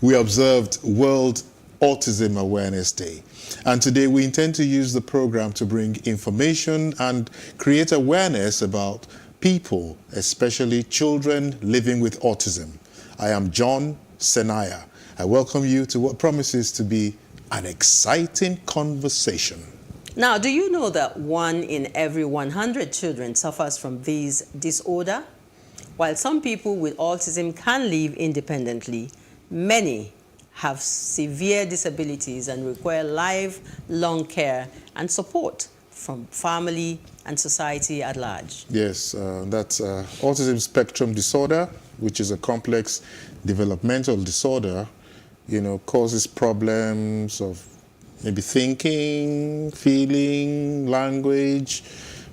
we observed World Autism Awareness Day. And today we intend to use the program to bring information and create awareness about people, especially children living with autism. I am John Senaya. I welcome you to what promises to be an exciting conversation. Now, do you know that 1 in every 100 children suffers from this disorder? While some people with autism can live independently, many have severe disabilities and require lifelong care and support from family and society at large. Yes, that's autism spectrum disorder, which is a complex developmental disorder, causes problems of maybe thinking, feeling, language,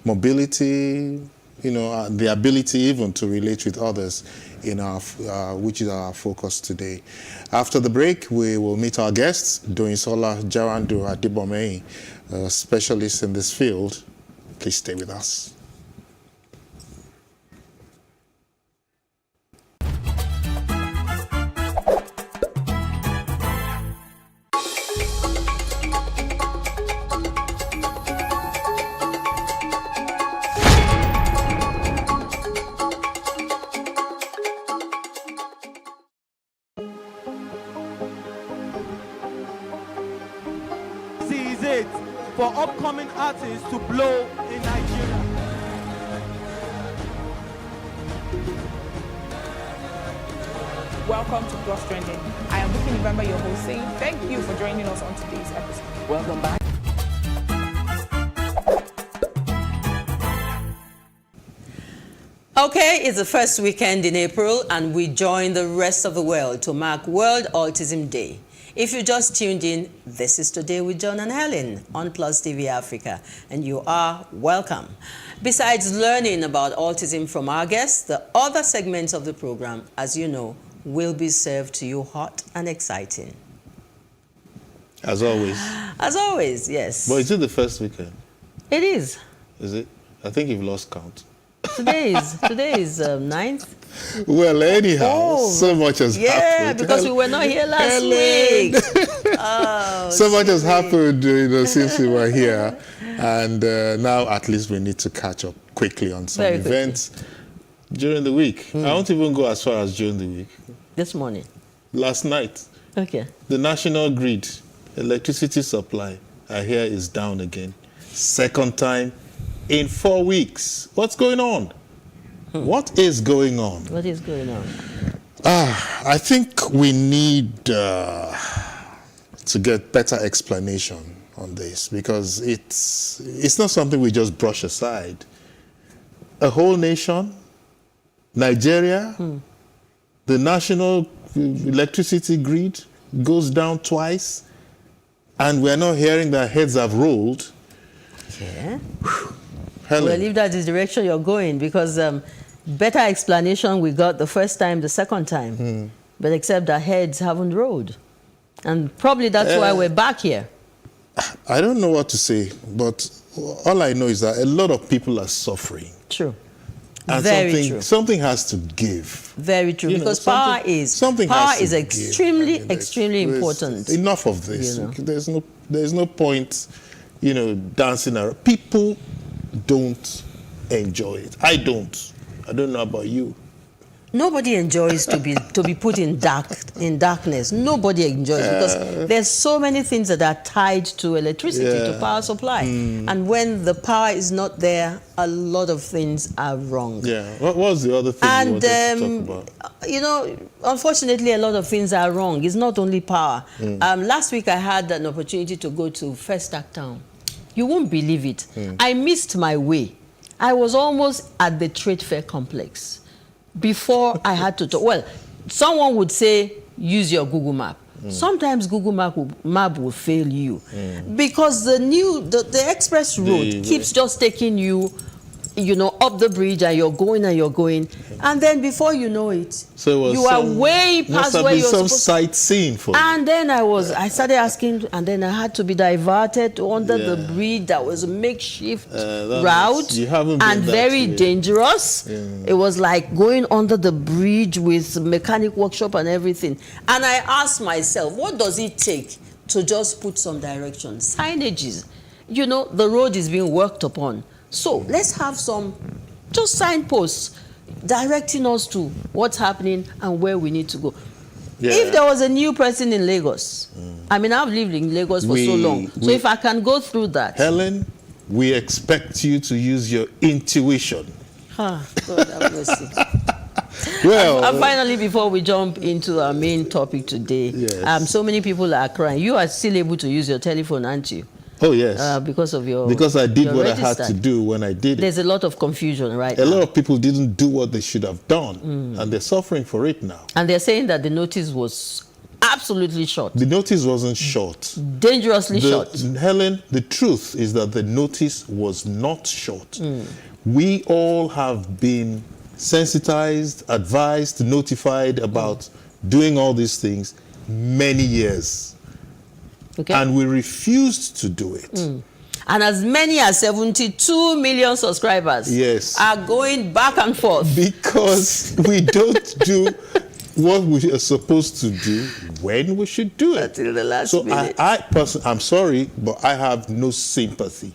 mobility, the ability even to relate with others, which is our focus today. After the break, we will meet our guests, Doinsola Jarandu Adibomei, a specialist in this field. Please stay with us. For upcoming artists to blow in Nigeria. Welcome to Plus Trending. I am Buki November, your host, saying thank you for joining us on today's episode. Welcome back. Okay, it's the first weekend in April, and we join the rest of the world to mark World Autism Day. If you just tuned in, this is Today with John and Helen on PlusTvAfrica, and you are welcome. Besides learning about autism from our guests, the other segments of the program, as you know, will be served to you hot and exciting. As always. As always, yes. But is it the first weekend? It is. Is it? I think you've lost count. Today is 9th. Well, anyhow, so much has happened. Yeah, because we were not here last week. So much has happened, since we were here, and now at least we need to catch up quickly on some events during the week. I won't even go as far as during the week. This morning. Last night. Okay. The national grid, electricity supply, I hear is down again. Second time in 4 weeks. What's going on? What is going on? What is going on? I think we need to get better explanation on this, because it's not something we just brush aside. A whole nation, Nigeria, the national electricity grid goes down twice, and we're not hearing that heads have rolled. Yeah. Helen. Well, if that is the direction you're going, because better explanation we got the first time, the second time, but except that heads haven't rolled. And probably that's why we're back here. I don't know what to say, but all I know is that a lot of people are suffering. True. And Very true. Something has to give. Very true, because power is extremely important. Enough of this. There's no point, dancing around. People don't enjoy it. I don't know about you. Nobody enjoys to be put in darkness. Nobody enjoys, because there's so many things that are tied to electricity, to power supply. And when the power is not there, a lot of things are wrong. Yeah. What was the other thing you wanted to talk about? Unfortunately, a lot of things are wrong. It's not only power. Last week I had an opportunity to go to First Act Town. You won't believe it. I missed my way. I was almost at the trade fair complex before I had to talk. Well, someone would say, use your Google Map. Sometimes Google Map will fail you because the express road keeps just taking you you know, up the bridge, and you're going and you're going, and then before you know it, So it was you are way past where you're some supposed. sightseeing for you. And then I started asking, and then I had to be diverted to under the bridge that was a makeshift route you haven't been and that very way. dangerous. It was like going under the bridge with mechanic workshop and everything. And I asked myself, what does it take to just put some direction? Signages. You know, the road is being worked upon. So let's have some just signposts directing us to what's happening and where we need to go. Yeah. If there was a new person in Lagos, I mean, I've lived in Lagos for so long. So if I can go through that. Helen, we expect you to use your intuition. God have mercy. Well, And finally, before we jump into our main topic today, Yes. so many people are crying. You are still able to use your telephone, aren't you? oh yes, Because of your because I did your what I had register. to do when I did it. There's a lot of confusion right A now. lot of people didn't do what they should have done, and they're suffering for it now. And they're saying that the notice was absolutely short, The notice wasn't short. dangerously short. Helen, the truth is that the notice was not short. We all have been sensitized, advised, notified about doing all these things many years. Okay? And we refused to do it. And as many as 72 million subscribers Yes. are going back and forth. Because we don't do what we are supposed to do when we should do it. Until the last So minute. I personally, I'm sorry, but I have no sympathy.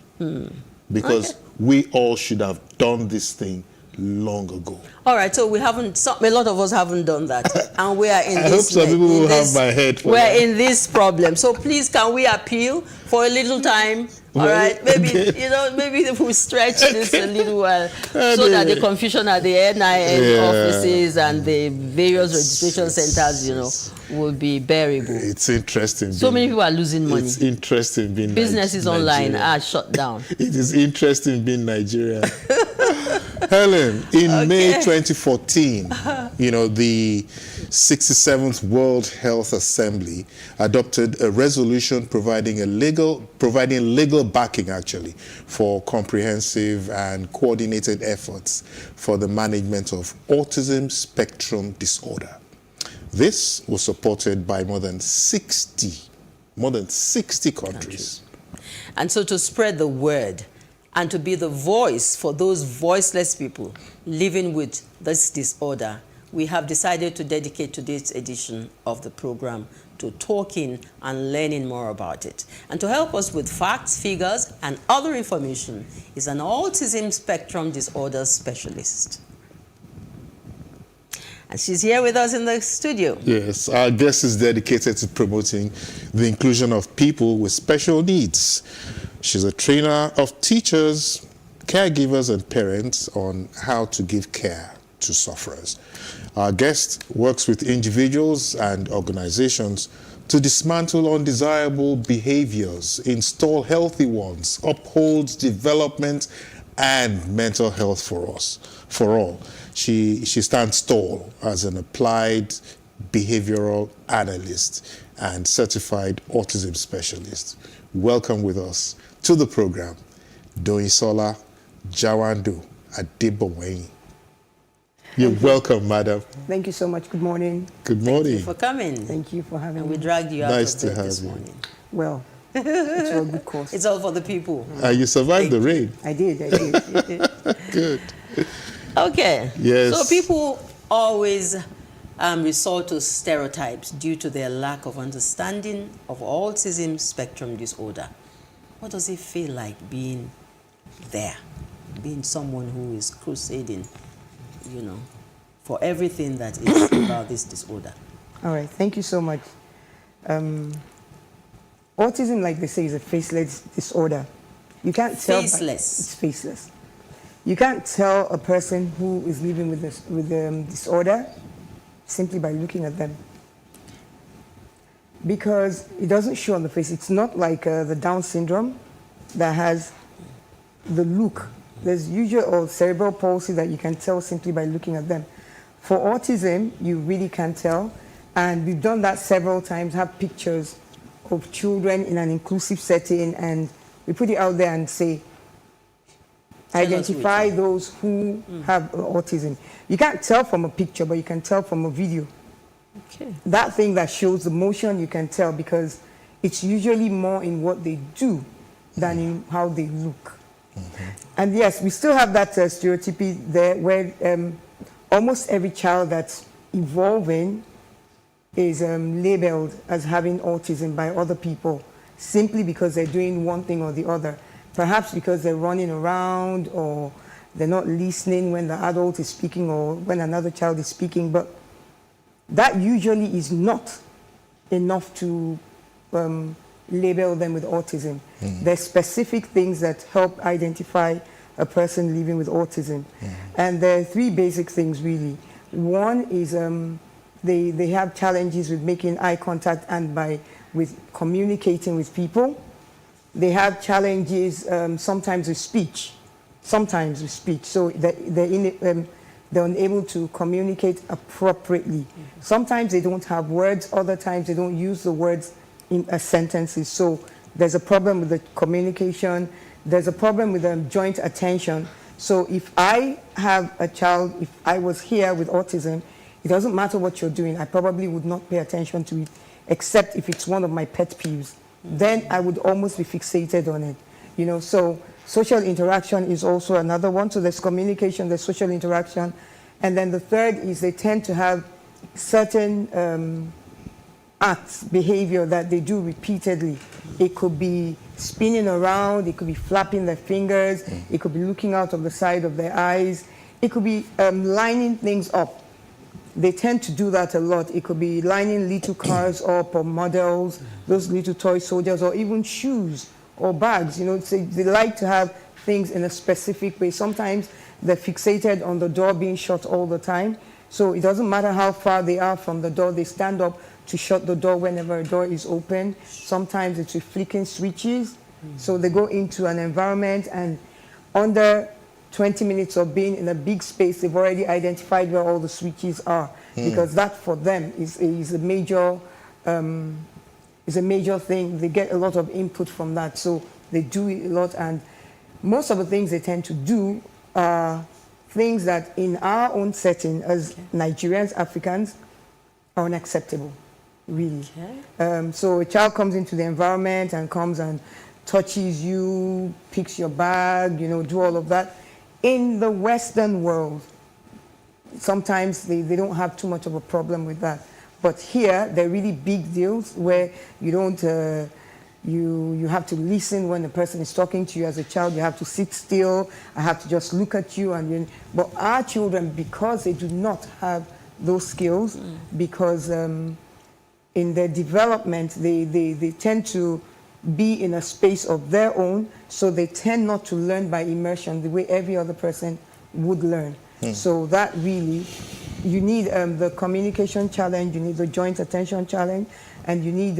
Because we all should have done this thing long ago. All right, so a lot of us haven't done that, and we are in I this. hope some people will have my head for We're that. in this problem. So please, can we appeal for a little time? All Well, right, maybe okay. maybe if we stretch this a little while, so that the confusion at the NIN Yeah. offices and the various registration centers, will be bearable. It's interesting. So many people are losing money. It's interesting being Businesses online Nigerian. are shut down. It is interesting being Nigerian. Helen, in May 2014, the 67th World Health Assembly adopted a resolution providing legal backing, actually, for comprehensive and coordinated efforts for the management of autism spectrum disorder. This was supported by more than 60 countries. And so to spread the word and to be the voice for those voiceless people living with this disorder, we have decided to dedicate today's edition of the program to talking and learning more about it. And to help us with facts, figures, and other information is an autism spectrum disorder specialist. And she's here with us in the studio. Yes, our guest is dedicated to promoting the inclusion of people with special needs. She's a trainer of teachers, caregivers, and parents on how to give care to sufferers. Our guest works with individuals and organizations to dismantle undesirable behaviors, install healthy ones, uphold development and mental health for all. She stands tall as an applied behavioral analyst and certified autism specialist. Welcome with us to the program, Doyisola Jawandu Adebowenyi. You're welcome, madam. Thank you so much. Good morning. Good morning. Thank you for coming. Thank you for having And we me. dragged you out Nice of to bed have this you. morning. Well, it's for a good cause. It's all for the people. You survived the rain. I did. Good. Okay. Yes. So people always resort to stereotypes due to their lack of understanding of autism spectrum disorder. What does it feel like being there, being someone who is crusading, for everything that is about this disorder? All right. Thank you so much. Autism, like they say, is a faceless disorder. You can't tell. Faceless. It's faceless. You can't tell a person who is living with this disorder simply by looking at them, because it doesn't show on the face. It's not like the Down syndrome that has the look. There's usually or cerebral palsy that you can tell simply by looking at them. For autism, you really can't tell, and we've done that several times. Have pictures of children in an inclusive setting, and we put it out there and say, identify those who have autism. You can't tell from a picture, but you can tell from a video. Okay. That thing that shows the motion, you can tell because it's usually more in what they do than in how they look. And yes, we still have that stereotype there where almost every child that's evolving is labeled as having autism by other people simply because they're doing one thing or the other. Perhaps because they're running around or they're not listening when the adult is speaking or when another child is speaking. But that usually is not enough to label them with autism. There's specific things that help identify a person living with autism. And there are three basic things really. One is they have challenges with making eye contact and with communicating with people. They have challenges sometimes with speech. So they're unable to communicate appropriately. Sometimes they don't have words, other times they don't use the words in sentences. So there's a problem with the communication. There's a problem with joint attention. So if I have a child, if I was here with autism, it doesn't matter what you're doing, I probably would not pay attention to it, except if it's one of my pet peeves. Then I would almost be fixated on it. You know, so social interaction is also another one. So there's communication, there's social interaction. And then the third is they tend to have certain acts, behavior that they do repeatedly. It could be spinning around, it could be flapping their fingers, it could be looking out of the side of their eyes, it could be lining things up. They tend to do that a lot. It could be lining little cars up or models, those little toy soldiers, or even shoes or bags. You know, they like to have things in a specific way. Sometimes they're fixated on the door being shut all the time. So it doesn't matter how far they are from the door, they stand up to shut the door whenever a door is open. Sometimes it's with flicking switches. So they go into an environment and under 20 minutes of being in a big space, they've already identified where all the switches are, because that for them is a major thing. They get a lot of input from that, so they do it a lot. And most of the things they tend to do are things that in our own setting as Nigerians, Africans, are unacceptable, really. So a child comes into the environment and comes and touches you, picks your bag, you know, do all of that. In the Western world, sometimes they don't have too much of a problem with that. But here, they're really big deals where you don't, you have to listen when the person is talking to you as a child. You have to sit still. I have to just look at you. But our children, because they do not have those skills, because in their development, they tend to be in a space of their own, so they tend not to learn by immersion the way every other person would learn. So that really, you need the communication challenge, you need the joint attention challenge, and you need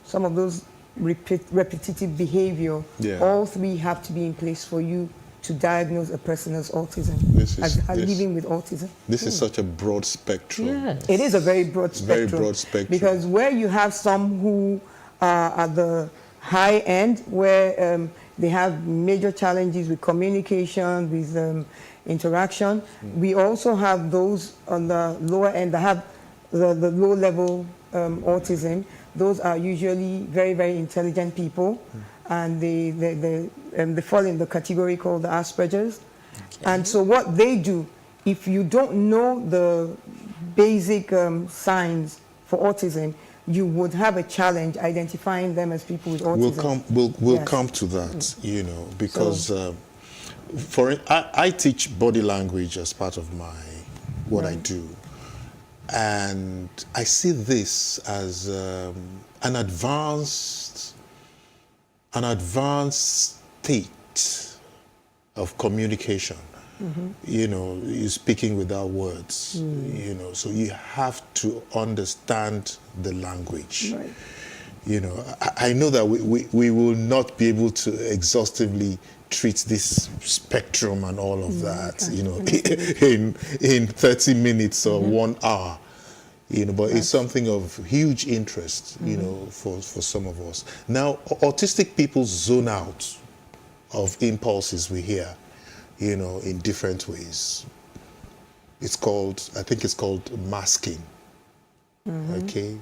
some of those repetitive behavior. All three have to be in place for you to diagnose a person as autism, living with autism. This is such a broad spectrum. Yes. It is a very broad spectrum. Very broad spectrum. Because where you have some who are at the high end, where they have major challenges with communication, with interaction. We also have those on the lower end that have the low-level autism. Those are usually very, very intelligent people, and they fall in the category called the Asperger's. And so what they do, if you don't know the basic signs for autism, you would have a challenge identifying them as people with autism. We'll come to that, you know, because I teach body language as part of what I do, and I see this as an advanced state of communication. You know, you're speaking without words, you know, so you have to understand the language. You know, I know that we will not be able to exhaustively treat this spectrum and all of that, you know, in 30 minutes or 1 hour, you know, but it's something of huge interest, you know, for some of us. Now, autistic people zone out of impulses we hear. you know, in different ways. It's called, I think it's called masking. Okay,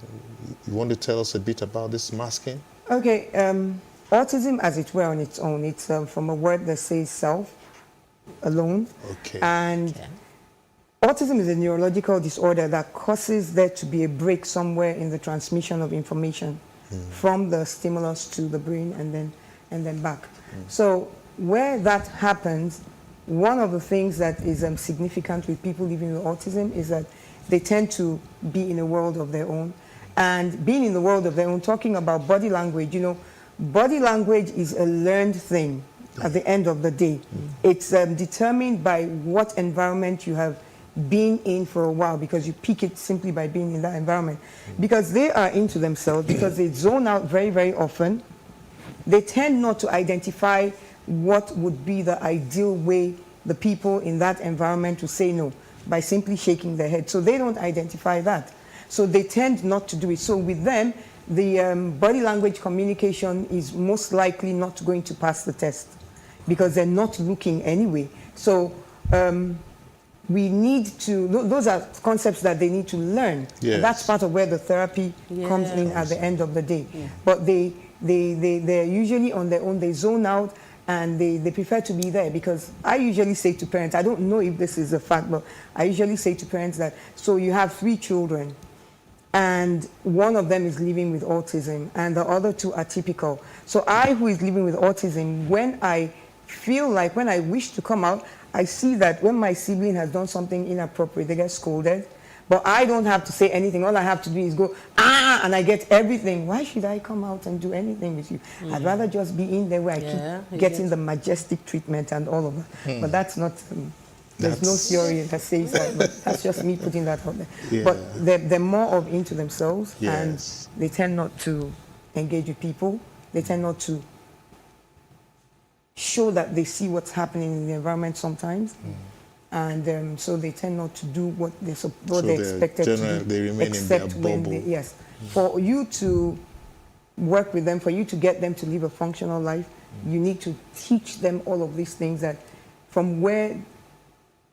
you want to tell us a bit about this masking? Okay, autism as it were on its own, it's from a word that says self, alone. Okay. And autism is a neurological disorder that causes there to be a break somewhere in the transmission of information from the stimulus to the brain and then back. So where that happens, one of the things that is significant with people living with autism is that they tend to be in a world of their own. And being in the world of their own, talking about body language, you know, body language is a learned thing at the end of the day. It's determined by what environment you have been in for a while, because you pick it simply by being in that environment. Because they are into themselves, because they zone out very, very often. They tend not to identify what would be the ideal way the people in that environment to say no, by simply shaking their head. So they don't identify that. So they tend not to do it. So with them, the body language communication is most likely not going to pass the test, because they're not looking anyway. So we need to, those are concepts that they need to learn. Yes. And that's part of where the therapy comes in at the end of the day. But they're usually on their own, they zone out, and they prefer to be there. Because I usually say to parents, I don't know if this is a fact, but I usually say to parents that, so you have 3 children, and one of them is living with autism, and the other 2 are typical. So I, who is living with autism, when I feel like, when I wish to come out, I see that when my sibling has done something inappropriate, they get scolded. But I don't have to say anything. All I have to do is go, and I get everything. Why should I come out and do anything with you? I'd rather just be in there where I keep getting the majestic treatment and all of that. But that's not, there's no theory that says that, but that's just me putting that out there. But they're more of into themselves, and they tend not to engage with people. They tend not to show that they see what's happening in the environment sometimes. And so they tend not to do what they're expected to do. They remain in their bubble. Yes. For you to work with them, for you to get them to live a functional life, you need to teach them all of these things that from where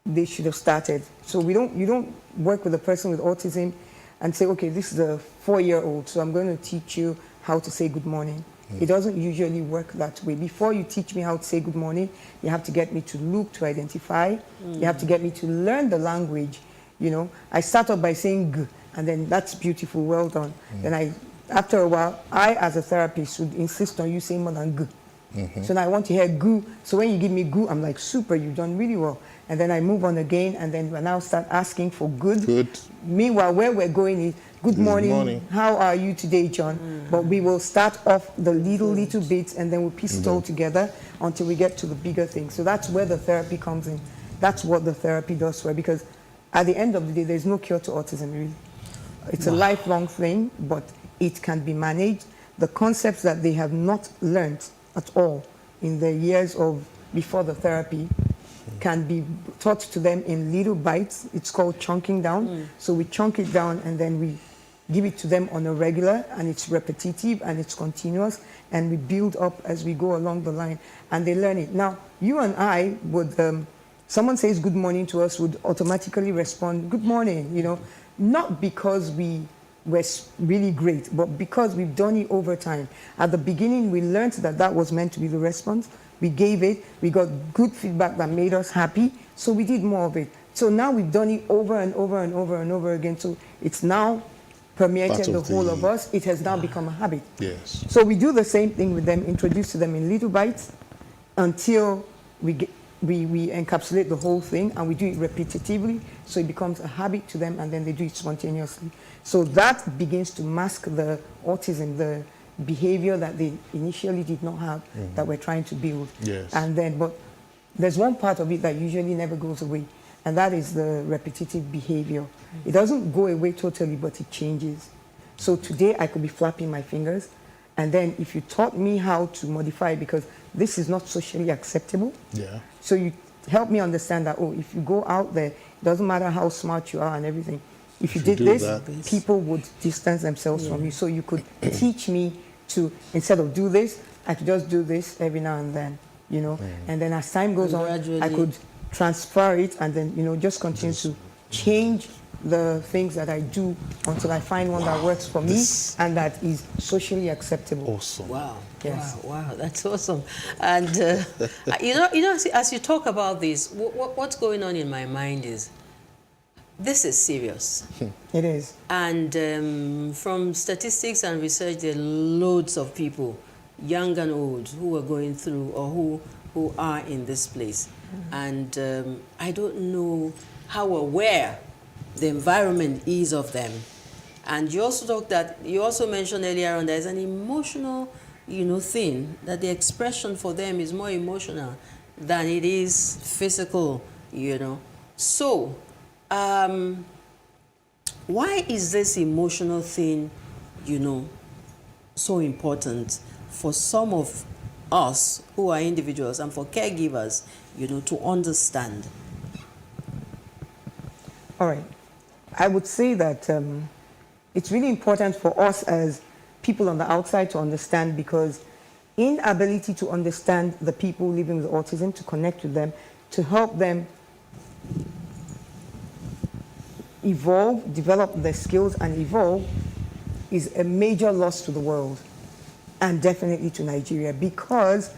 they should have started. So you don't work with a person with autism and say, okay, this is a 4-year-old, so I'm going to teach you how to say good morning. It doesn't usually work that way. Before you teach me how to say good morning, you have to get me to look, to identify. You have to get me to learn the language. You know, I start off by saying g, and then that's beautiful, well done. Then after a while, I as a therapist would insist on you saying more than g. So now I want to hear goo. So when you give me goo, I'm like, super, you've done really well. And then I move on again, and then we now start asking for good. Meanwhile, where we're going is, good morning. How are you today, John? But we will start off the little bits, and then we'll piece it all together until we get to the bigger thing. So that's where the therapy comes in. That's what the therapy does for it, because at the end of the day, there's no cure to autism, really. It's a lifelong thing, but it can be managed. The concepts that they have not learned at all in the years of before the therapy can be taught to them in little bites. It's called chunking down. So we chunk it down, and then we give it to them on a regular, and it's repetitive and it's continuous, and we build up as we go along the line, and they learn it. Now, you and I would, someone says good morning to us, would automatically respond, good morning, you know, not because we were really great, but because we've done it over time. At the beginning, we learned that that was meant to be the response. We gave it, we got good feedback that made us happy, so we did more of it. So now we've done it over and over and over and over again, so it's now permeated the whole of us. It has now become a habit. Yes. So we do the same thing with them, introduce to them in little bites until we encapsulate the whole thing, and we do it repetitively, so it becomes a habit to them, and then they do it spontaneously. So that begins to mask the autism, the behavior that they initially did not have, that we're trying to build. Yes. And then, but there's one part of it that usually never goes away, and that is the repetitive behavior. It doesn't go away totally, but it changes. So today I could be flapping my fingers, and then if you taught me how to modify it, because this is not socially acceptable, so you help me understand that, oh, if you go out there, it doesn't matter how smart you are and everything, if you did this, people would distance themselves from you. So you could teach me to, instead of do this, I could just do this every now and then. you know, and then as time goes on, I could transfer it and then, you know, just continue to change the things that I do until I find one that works for me and that is socially acceptable. Awesome. Wow. Yes. Wow. That's awesome. And, you know, as you talk about this, what's going on in my mind is, this is serious. It is. And from statistics and research, there are loads of people, young and old, who are going through or who are in this place. And I don't know how aware the environment is of them. And you also mentioned earlier on, there's an emotional, you know, thing, that the expression for them is more emotional than it is physical, you know. So, why is this emotional thing, you know, so important for some of us who are individuals and for caregivers, you know, to understand? All right. I would say that it's really important for us as people on the outside to understand, because inability to understand the people living with autism, to connect with them, to help them evolve, develop their skills and evolve, is a major loss to the world and definitely to Nigeria, because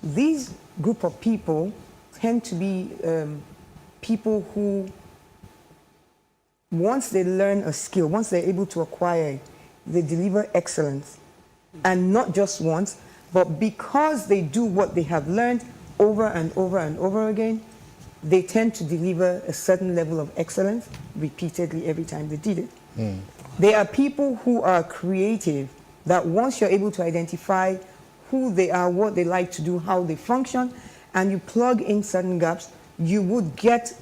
these group of people tend to be people who, once they learn a skill, once they're able to acquire it, they deliver excellence. And not just once, but because they do what they have learned over and over and over again, they tend to deliver a certain level of excellence repeatedly every time they did it. There are people who are creative, that once you're able to identify who they are, what they like to do, how they function, and you plug in certain gaps, you would get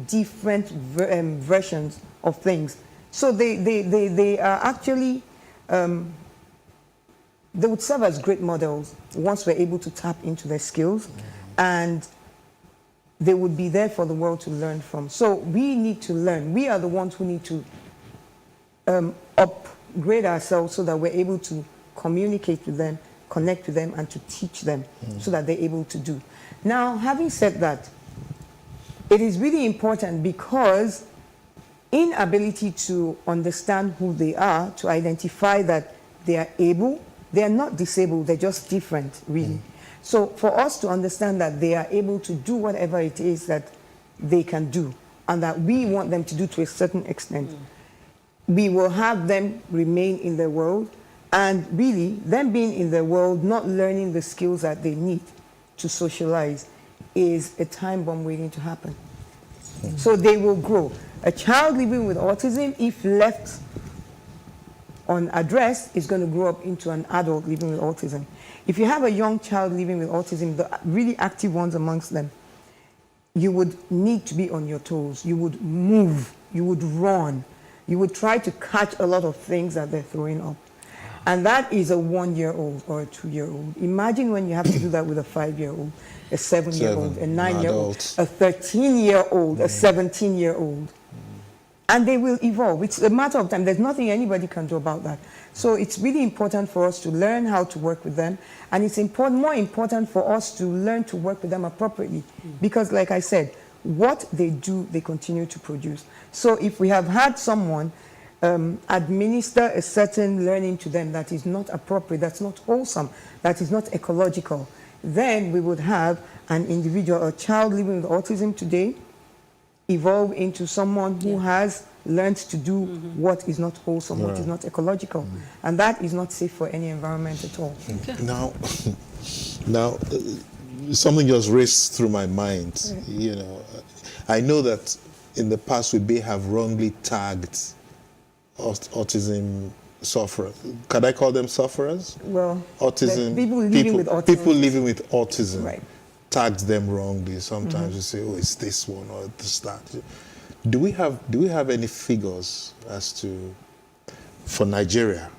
different versions of things. So they are actually, they would serve as great models once we're able to tap into their skills, and they would be there for the world to learn from. So we need to learn. We are the ones who need to upgrade ourselves so that we're able to communicate with them, connect with them, and to teach them so that they're able to do. Now, having said that, it is really important, because inability to understand who they are, to identify that they are able, they are not disabled, they're just different, really. So for us to understand that they are able to do whatever it is that they can do, and that we want them to do to a certain extent, we will have them remain in their world, and really, them being in their world, not learning the skills that they need to socialize, is a time bomb waiting to happen. So they will grow. A child living with autism, if left unaddressed, is going to grow up into an adult living with autism. If you have a young child living with autism, the really active ones amongst them, you would need to be on your toes. You would move. You would run. You would try to catch a lot of things that they're throwing up. And that is a 1-year-old or a 2-year-old. Imagine when you have to do that with a 5-year-old, a 7-year-old, a 9-year-old, a 13-year-old, a 17-year-old. And they will evolve. It's a matter of time. There's nothing anybody can do about that. So it's really important for us to learn how to work with them. And it's more important for us to learn to work with them appropriately. Because like I said, what they do, they continue to produce. So if we have had someone administer a certain learning to them that is not appropriate, that's not wholesome, that is not ecological, then we would have an individual, a child living with autism today, evolve into someone who has learned to do what is not wholesome, what is not ecological. And that is not safe for any environment at all. Now, something just raced through my mind. You know, I know that in the past we may have wrongly tagged autism sufferers. Can I call them sufferers? Well, autism people living with autism. People living with autism. Right. Tagged them wrongly. Sometimes you say, "Oh, it's this one or it's that." Do we have any figures as to, for Nigeria,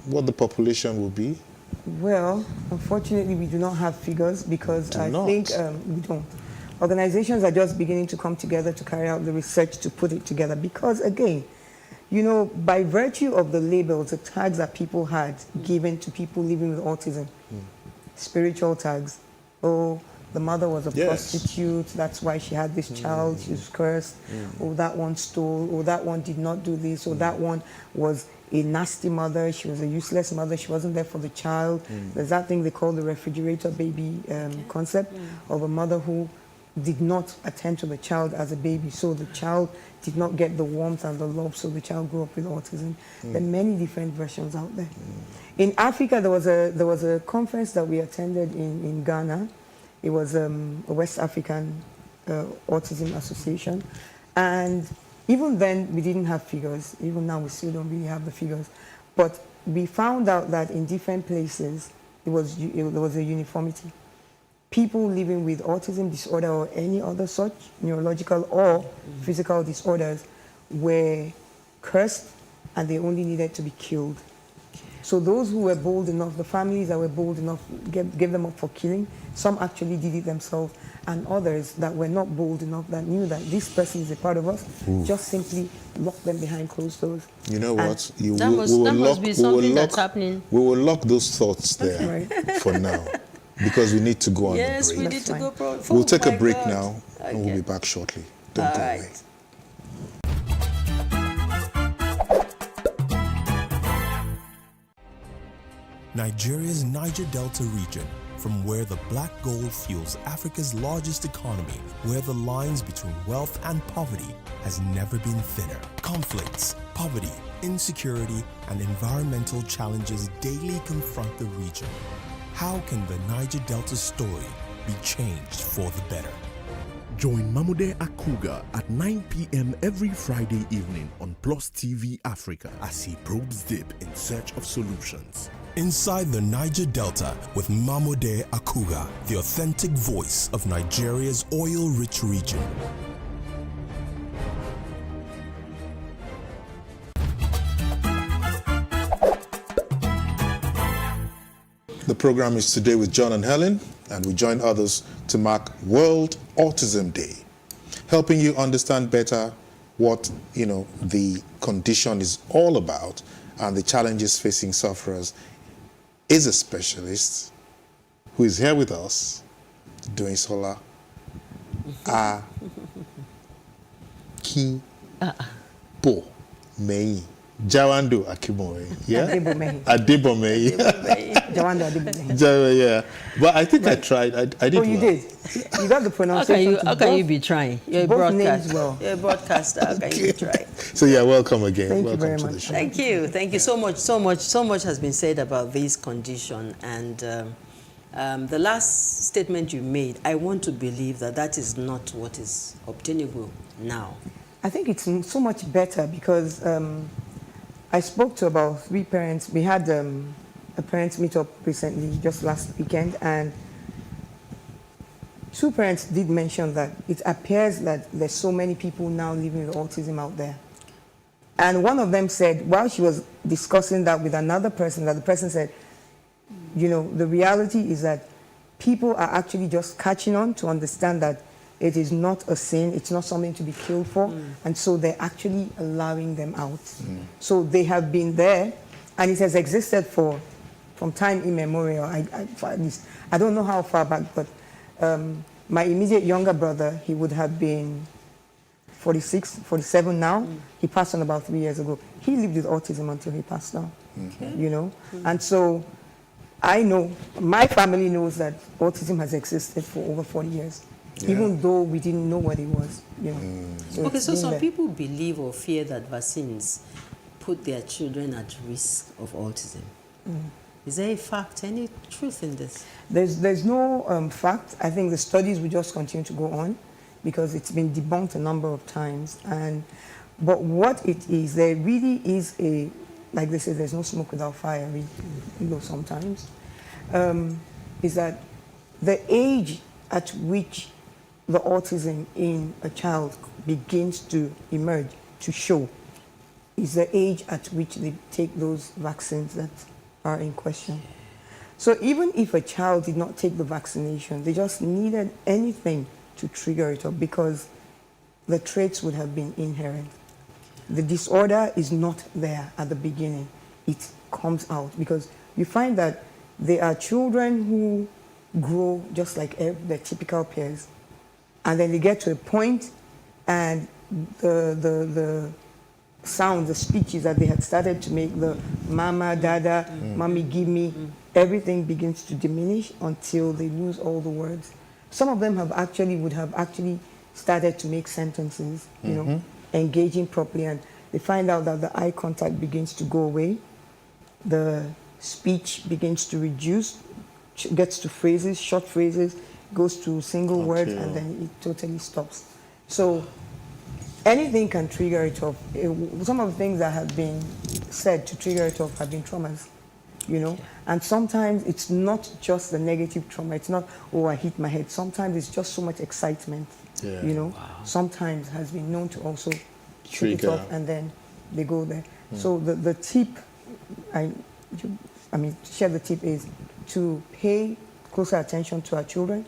what the population will be? Well, unfortunately, we do not have figures, because I think we don't. Organizations are just beginning to come together to carry out the research to put it together, because again, you know, by virtue of the labels, the tags that people had given to people living with autism, spiritual tags, oh, the mother was a Yes. prostitute, that's why she had this child, she was cursed. Oh, that one stole, oh, that one did not do this, or that one was a nasty mother, she was a useless mother, she wasn't there for the child. There's that thing they call the refrigerator baby concept of a mother who did not attend to the child as a baby, so the child did not get the warmth and the love, so the child grew up with autism. There are many different versions out there. In Africa, there was a conference that we attended in Ghana. It was a West African Autism Association, and even then we didn't have figures. Even now we still don't really have the figures, but we found out that in different places there was a uniformity. People living with autism disorder or any other such neurological or physical disorders were cursed, and they only needed to be killed. So those who were bold enough, the families that were bold enough, gave them up for killing. Some actually did it themselves, and others that were not bold enough, that knew that this person is a part of us, just simply locked them behind closed doors. You know And what? That must be something that's happening. We will lock those thoughts there for now, because we need to go on Yes, a break. we need to go. We'll take a break God. now, and we'll Okay. be back shortly. Don't All go right. away. Nigeria's Niger Delta region, from where the black gold fuels Africa's largest economy, where the lines between wealth and poverty has never been thinner. Conflicts, poverty, insecurity, and environmental challenges daily confront the region. How can the Niger Delta story be changed for the better? Join Mamude Akuga at 9 p.m. every Friday evening on PlusTvAfrica as he probes deep in search of solutions. Inside the Niger Delta with Mamode Akuga, the authentic voice of Nigeria's oil-rich region. The program is Today with John and Helen, and we join others to mark World Autism Day, helping you understand better what the condition is all about and the challenges facing sufferers. Is a specialist who is here with us doing solar Akibo Mei Jawando Akimoe. Yeah? Adebomehi. Adebomehi. Jawando Adebomehi. Yeah. But I think I tried. I did Oh, you well. did? You got the pronunciation. How can you be trying? You're a both names broadcaster. well. You're a broadcaster. How can you try? So yeah, welcome again. Thank you welcome very to the much. show. Thank you. Thank you so much. So much has been said about this condition. And the last statement you made, I want to believe that is not what is obtainable now. I think it's so much better because I spoke to about 3 parents. We had a parents meetup recently, just last weekend, and 2 parents did mention that it appears that there's so many people now living with autism out there. And one of them said, while she was discussing that with another person, that the person said, the reality is that people are actually just catching on to understand that it is not a sin, it's not something to be killed for, and so they're actually allowing them out. So they have been there, and it has existed from time immemorial. At least, I don't know how far back, but my immediate younger brother, he would have been 46, 47 now. He passed on about 3 years ago. He lived with autism until he passed on, And so I know, my family knows that autism has existed for over 40 years. Yeah. Even though we didn't know what it was, So Okay, it's so been some there. people believe or fear that vaccines put their children at risk of autism. Is there a fact, any truth in this? There's no fact. I think the studies will just continue to go on because it's been debunked a number of times. But what it is, there really is like they say, there's no smoke without fire, sometimes, is that the age at which the autism in a child begins to emerge, to show, is the age at which they take those vaccines that are in question. So even if a child did not take the vaccination, they just needed anything to trigger it up because the traits would have been inherent. The disorder is not there at the beginning. It comes out because you find that there are children who grow just like their typical peers. And then they get to a point and the sound, the speeches that they had started to make, the mama, dada, mommy, give me, everything begins to diminish until they lose all the words. Some of them would have actually started to make sentences, you know, engaging properly, and they find out that the eye contact begins to go away, the speech begins to reduce, gets to phrases, short phrases, goes to single words, and then it totally stops. So anything can trigger it off. Some of the things that have been said to trigger it off have been traumas, you know. And sometimes it's not just the negative trauma. It's not, oh, I hit my head. Sometimes it's just so much excitement, you know. Sometimes has been known to also trigger it off, and then they go there. So the tip, I mean, share the tip is to pay closer attention to our children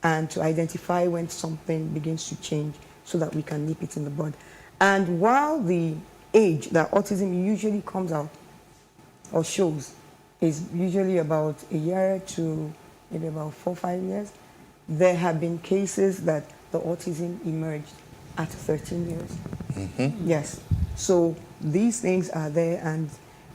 and to identify when something begins to change so that we can nip it in the bud. And while the age that autism usually comes out or shows is usually about a year to maybe about 4 or 5 years, there have been cases that the autism emerged at 13 years. Yes. So these things are there, and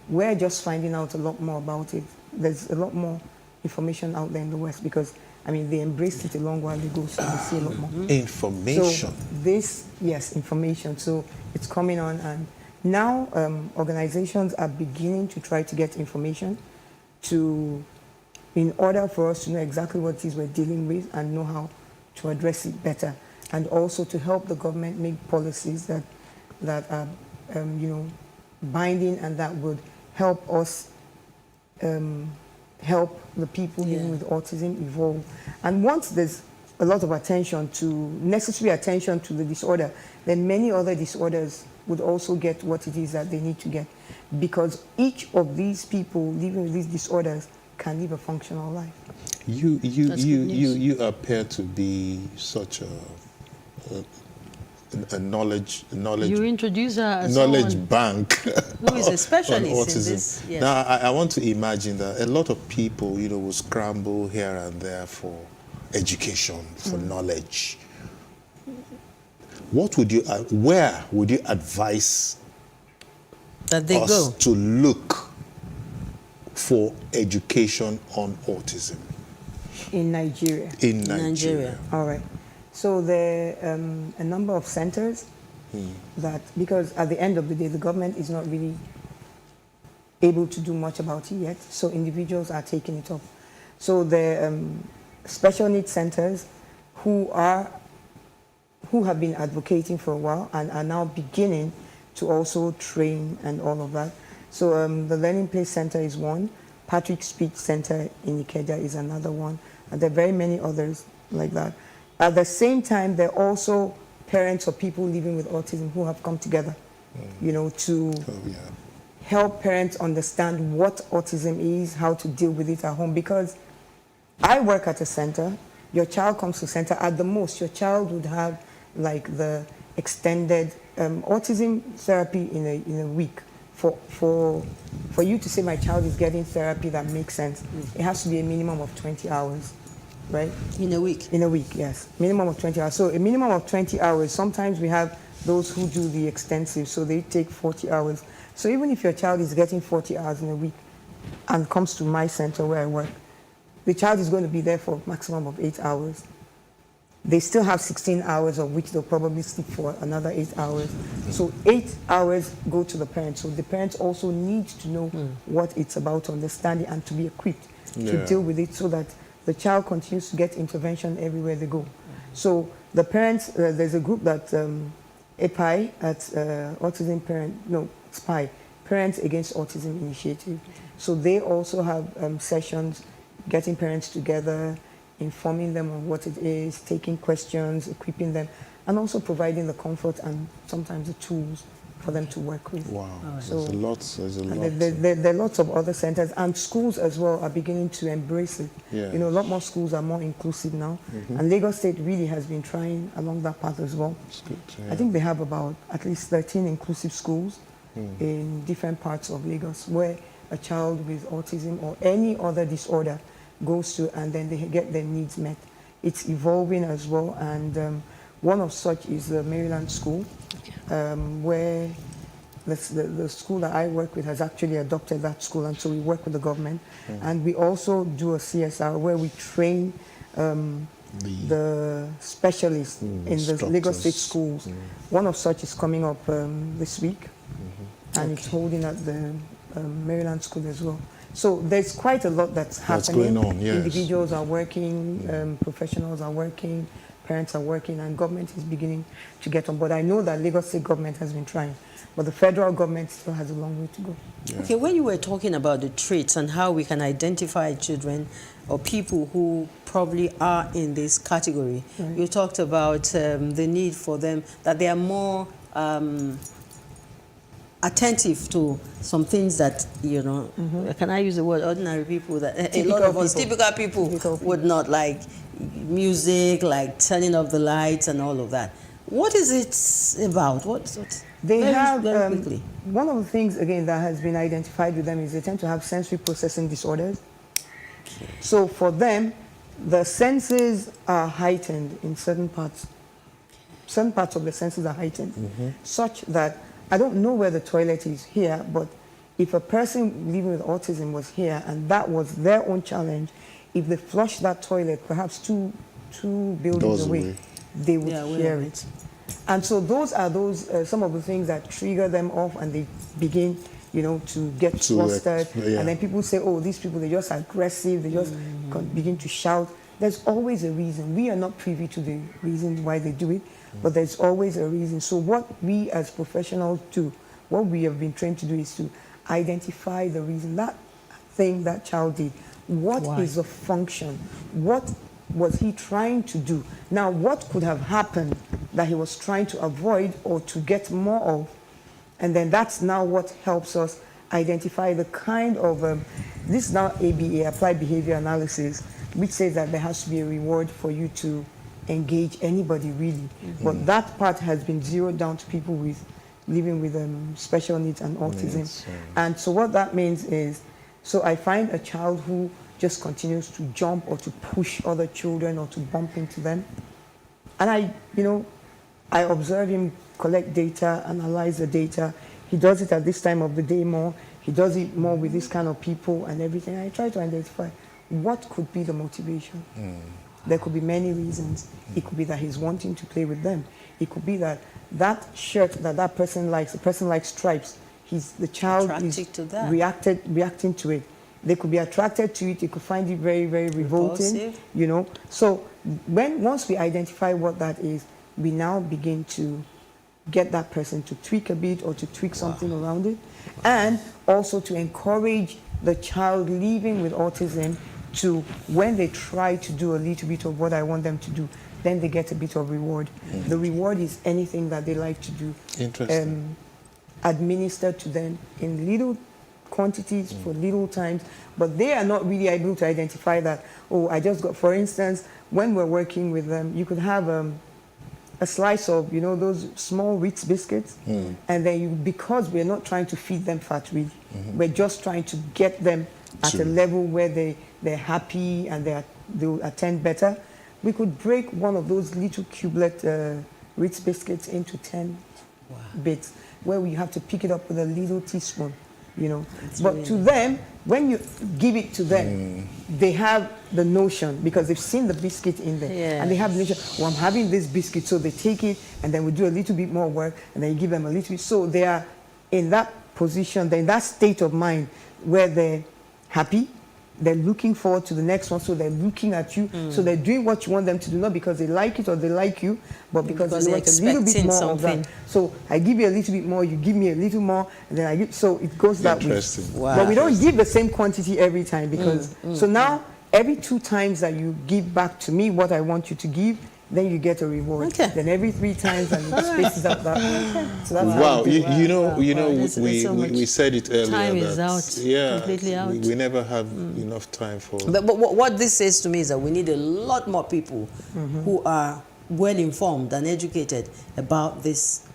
we're just finding out a lot more about it. There's a lot more information out there in the West because, I mean, they embraced it a long while ago, so they see a lot more. Information. So information. So it's coming on, and now organizations are beginning to try to get information in order for us to know exactly what it is we're dealing with and know how to address it better, and also to help the government make policies that are, you know, binding and that would help us help the people living with autism evolve. And once there's a lot of necessary attention to the disorder, then many other disorders would also get what it is that they need to get, because each of these people living with these disorders can live a functional life. You appear to be such a knowledge you introduce her as knowledge bank who is a specialist on autism. in this. Yes. Now, I want to imagine that a lot of people, you know, will scramble here and there for education, for knowledge. What would you, where would you advise that they us go to look for education on autism? In Nigeria. In Nigeria. All right. So there are a number of centers that, because at the end of the day, the government is not really able to do much about it yet, so individuals are taking it up. So there are special needs centers who have been advocating for a while and are now beginning to also train and all of that. So the Learning Place Center is one. Patrick Speech Center in Ikeja is another one. And there are very many others like that. At the same time, there are also parents or people living with autism who have come together, you know, to help parents understand what autism is, how to deal with it at home. Because I work at a center, your child comes to center, at the most, your child would have like the extended autism therapy in a week. For you to say my child is getting therapy that makes sense, it has to be a minimum of 20 hours. Right? In a week? In a week, yes. Minimum of 20 hours. So a minimum of 20 hours. Sometimes we have those who do the extensive, so they take 40 hours. So even if your child is getting 40 hours in a week and comes to my center where I work, the child is going to be there for a maximum of 8 hours. They still have 16 hours of which they'll probably sleep for another 8 hours. So 8 hours go to the parents. So the parents also need to know what it's about, to understand it, and to be equipped to deal with it so that the child continues to get intervention everywhere they go. So the parents, there's a group that API, SPI, Parents Against Autism Initiative. So they also have sessions, getting parents together, informing them on what it is, taking questions, equipping them, and also providing the comfort and sometimes the tools for them to work with. Wow, So there's a lot. There are lots of other centers, and schools as well are beginning to embrace it. Yeah. You know, a lot more schools are more inclusive now, and Lagos State really has been trying along that path as well. It's good, I think they have about at least 13 inclusive schools in different parts of Lagos where a child with autism or any other disorder goes to, and then they get their needs met. It's evolving as well, and one of such is the Maryland School, where the school that I work with has actually adopted that school, and so we work with the government. And we also do a CSR where we train the specialists in the Lagos State schools. One of such is coming up this week, and it's holding at the Maryland School as well. So there's quite a lot that's happening. Going on, yes. Individuals are working, professionals are working, parents are working, and government is beginning to get on board. I know that Lagos State government has been trying, but the federal government still has a long way to go. Yeah. Okay, when you were talking about the traits and how we can identify children or people who probably are in this category, you talked about the need for them, that they are more attentive to some things that, you know, can I use the word ordinary people, that a lot of us, typical people would not like music, like turning off the lights and all of that. What is it about? What They have, very quickly. one of the things, again, that has been identified with them is they tend to have sensory processing disorders. Okay. So for them, the senses are heightened in certain parts. Certain parts of the senses are heightened, such that I don't know where the toilet is here, but if a person living with autism was here and that was their own challenge, if they flush that toilet perhaps two buildings away, they would hear it. And so those are some of the things that trigger them off, and they begin, you know, to get flustered. And then people say, oh, these people, they're just aggressive, they just begin to shout. There's always a reason. We are not privy to the reason why they do it, but there's always a reason. So what we as professionals do, what we have been trained to do, is to identify the reason. That thing that child did, what is the function? What was he trying to do? Now, what could have happened that he was trying to avoid or to get more of? And then that's now what helps us identify the kind of, this is now ABA, Applied Behavior Analysis, which says that there has to be a reward for you to engage anybody, really. But that part has been zeroed down to people with living with special needs and autism. And so what that means is, so I find a child who just continues to jump or to push other children or to bump into them. And I observe him collect data, analyze the data. He does it at this time of the day more. He does it more with this kind of people and everything. I try to identify what could be the motivation. There could be many reasons. It could be that he's wanting to play with them. It could be that that shirt that person likes, the person likes stripes. The child is reacting to it. They could be attracted to it. They could find it very, very revolting. You know. So once we identify what that is, we now begin to get that person to tweak a bit or to tweak something around it, and also to encourage the child living with autism to, when they try to do a little bit of what I want them to do, then they get a bit of reward. The reward is anything that they like to do. Interesting. Administered to them in little quantities for little times, but they are not really able to identify that, oh, I just got, for instance, when we're working with them, you could have a slice of, you know, those small Ritz biscuits, and then because we're not trying to feed them fat, really, we're just trying to get them at a level where they're happy and they'll attend better. We could break one of those little cublet Ritz biscuits into 10 bits, where we have to pick it up with a little teaspoon, you know. But to them, when you give it to them, they have the notion, because they've seen the biscuit in there, and they have the notion, well, I'm having this biscuit, so they take it, and then we do a little bit more work, and then you give them a little bit. So they are in that position, they're in that state of mind where they're happy, they're looking forward to the next one, so they're looking at you, so they're doing what you want them to do, not because they like it or they like you, but because they want a little bit more of that. So I give you a little bit more, you give me a little more, and then I give, so it goes that way. But we don't give the same quantity every time, because, so now every 2 times that you give back to me what I want you to give, then you get a reward. Then every 3 times, and it spaces out that way. So that's we said it earlier. Time is out, completely out. We never have enough time for. But what this says to me is that we need a lot more people who are well informed and educated about this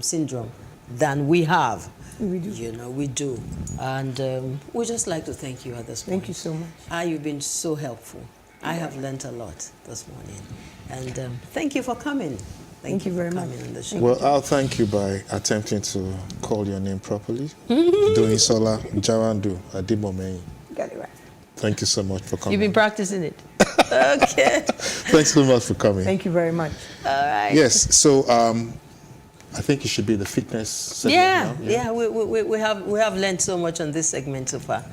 syndrome than we have. We do. You know, we do. And we just like to thank you at this point. Thank you so much. You've been so helpful. I have learnt a lot this morning. And thank you for coming. Thank you very much. On the show. Well, I'll thank you by attempting to call your name properly. Doing Sola Jawandu Adibomei. Got it right. Thank you so much for coming. You've been practicing it. Okay. Thanks so much for coming. Thank you very much. All right. Yes, so I think it should be the fitness segment now. Yeah. We have learned so much on this segment so far.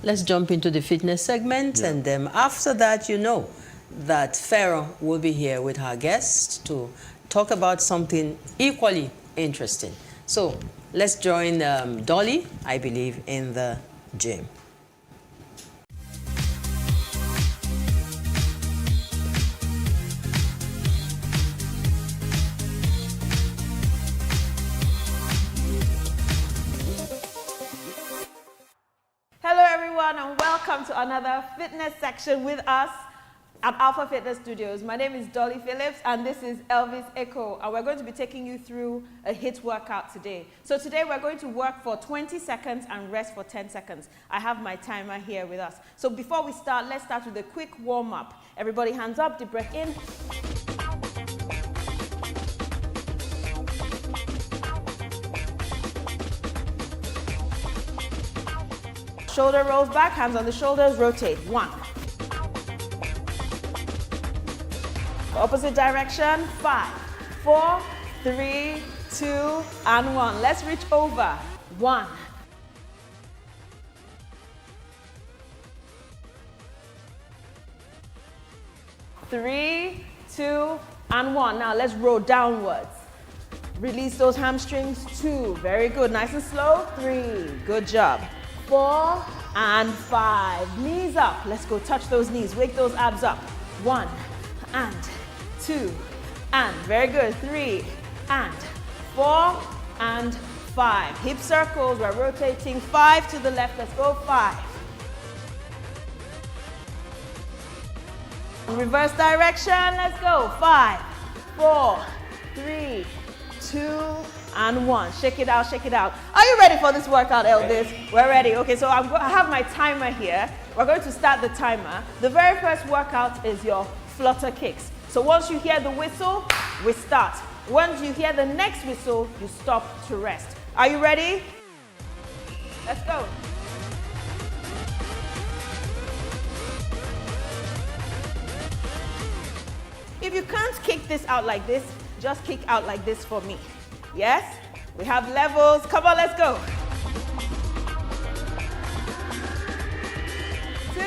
Let's jump into the fitness segment, and after that, you know that Pharaoh will be here with her guest to talk about something equally interesting. So let's join Dolly, I believe, in the gym. Hello everyone and welcome to another fitness section with us at Alpha Fitness Studios. My name is Dolly Phillips and this is Elvis Echo, and we're going to be taking you through a HIIT workout today. So today we're going to work for 20 seconds and rest for 10 seconds. I have my timer here with us. So before we start, let's start with a quick warm-up. Everybody hands up, deep breath in. Shoulder rolls back, hands on the shoulders, rotate. 1. Opposite direction. 5, 4, 3, 2, and 1. Let's reach over. 1. 3, 2, and 1. Now let's roll downwards. Release those hamstrings. 2. Very good. Nice and slow. 3. Good job. 4 and 5. Knees up. Let's go touch those knees. Wake those abs up. 1 and 2 and. Very good. 3 and 4 and 5. Hip circles. We're rotating. 5 to the left. Let's go. 5. Reverse direction. Let's go. 5, 4, 3, 2, and 1. Shake it out, shake it out. Are you ready for this workout, Elvis? We're ready. Okay, so I have my timer here. We're going to start the timer. The very first workout is your flutter kicks. So once you hear the whistle, we start. Once you hear the next whistle, you stop to rest. Are you ready? Let's go. If you can't kick this out like this, just kick out like this for me. Yes? We have levels. Come on, let's go. 2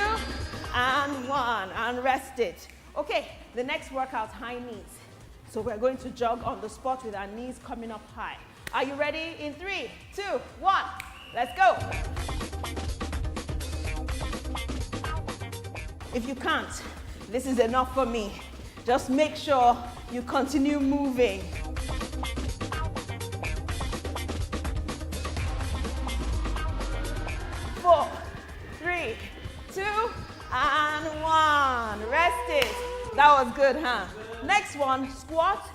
and 1 and rest it. Okay, the next workout, high knees. So we're going to jog on the spot with our knees coming up high. Are you ready? In 3, 2, 1, let's go. If you can't, this is enough for me. Just make sure you continue moving. 4, 3, 2, and 1. Rest it. That was good, huh? Next one, squat,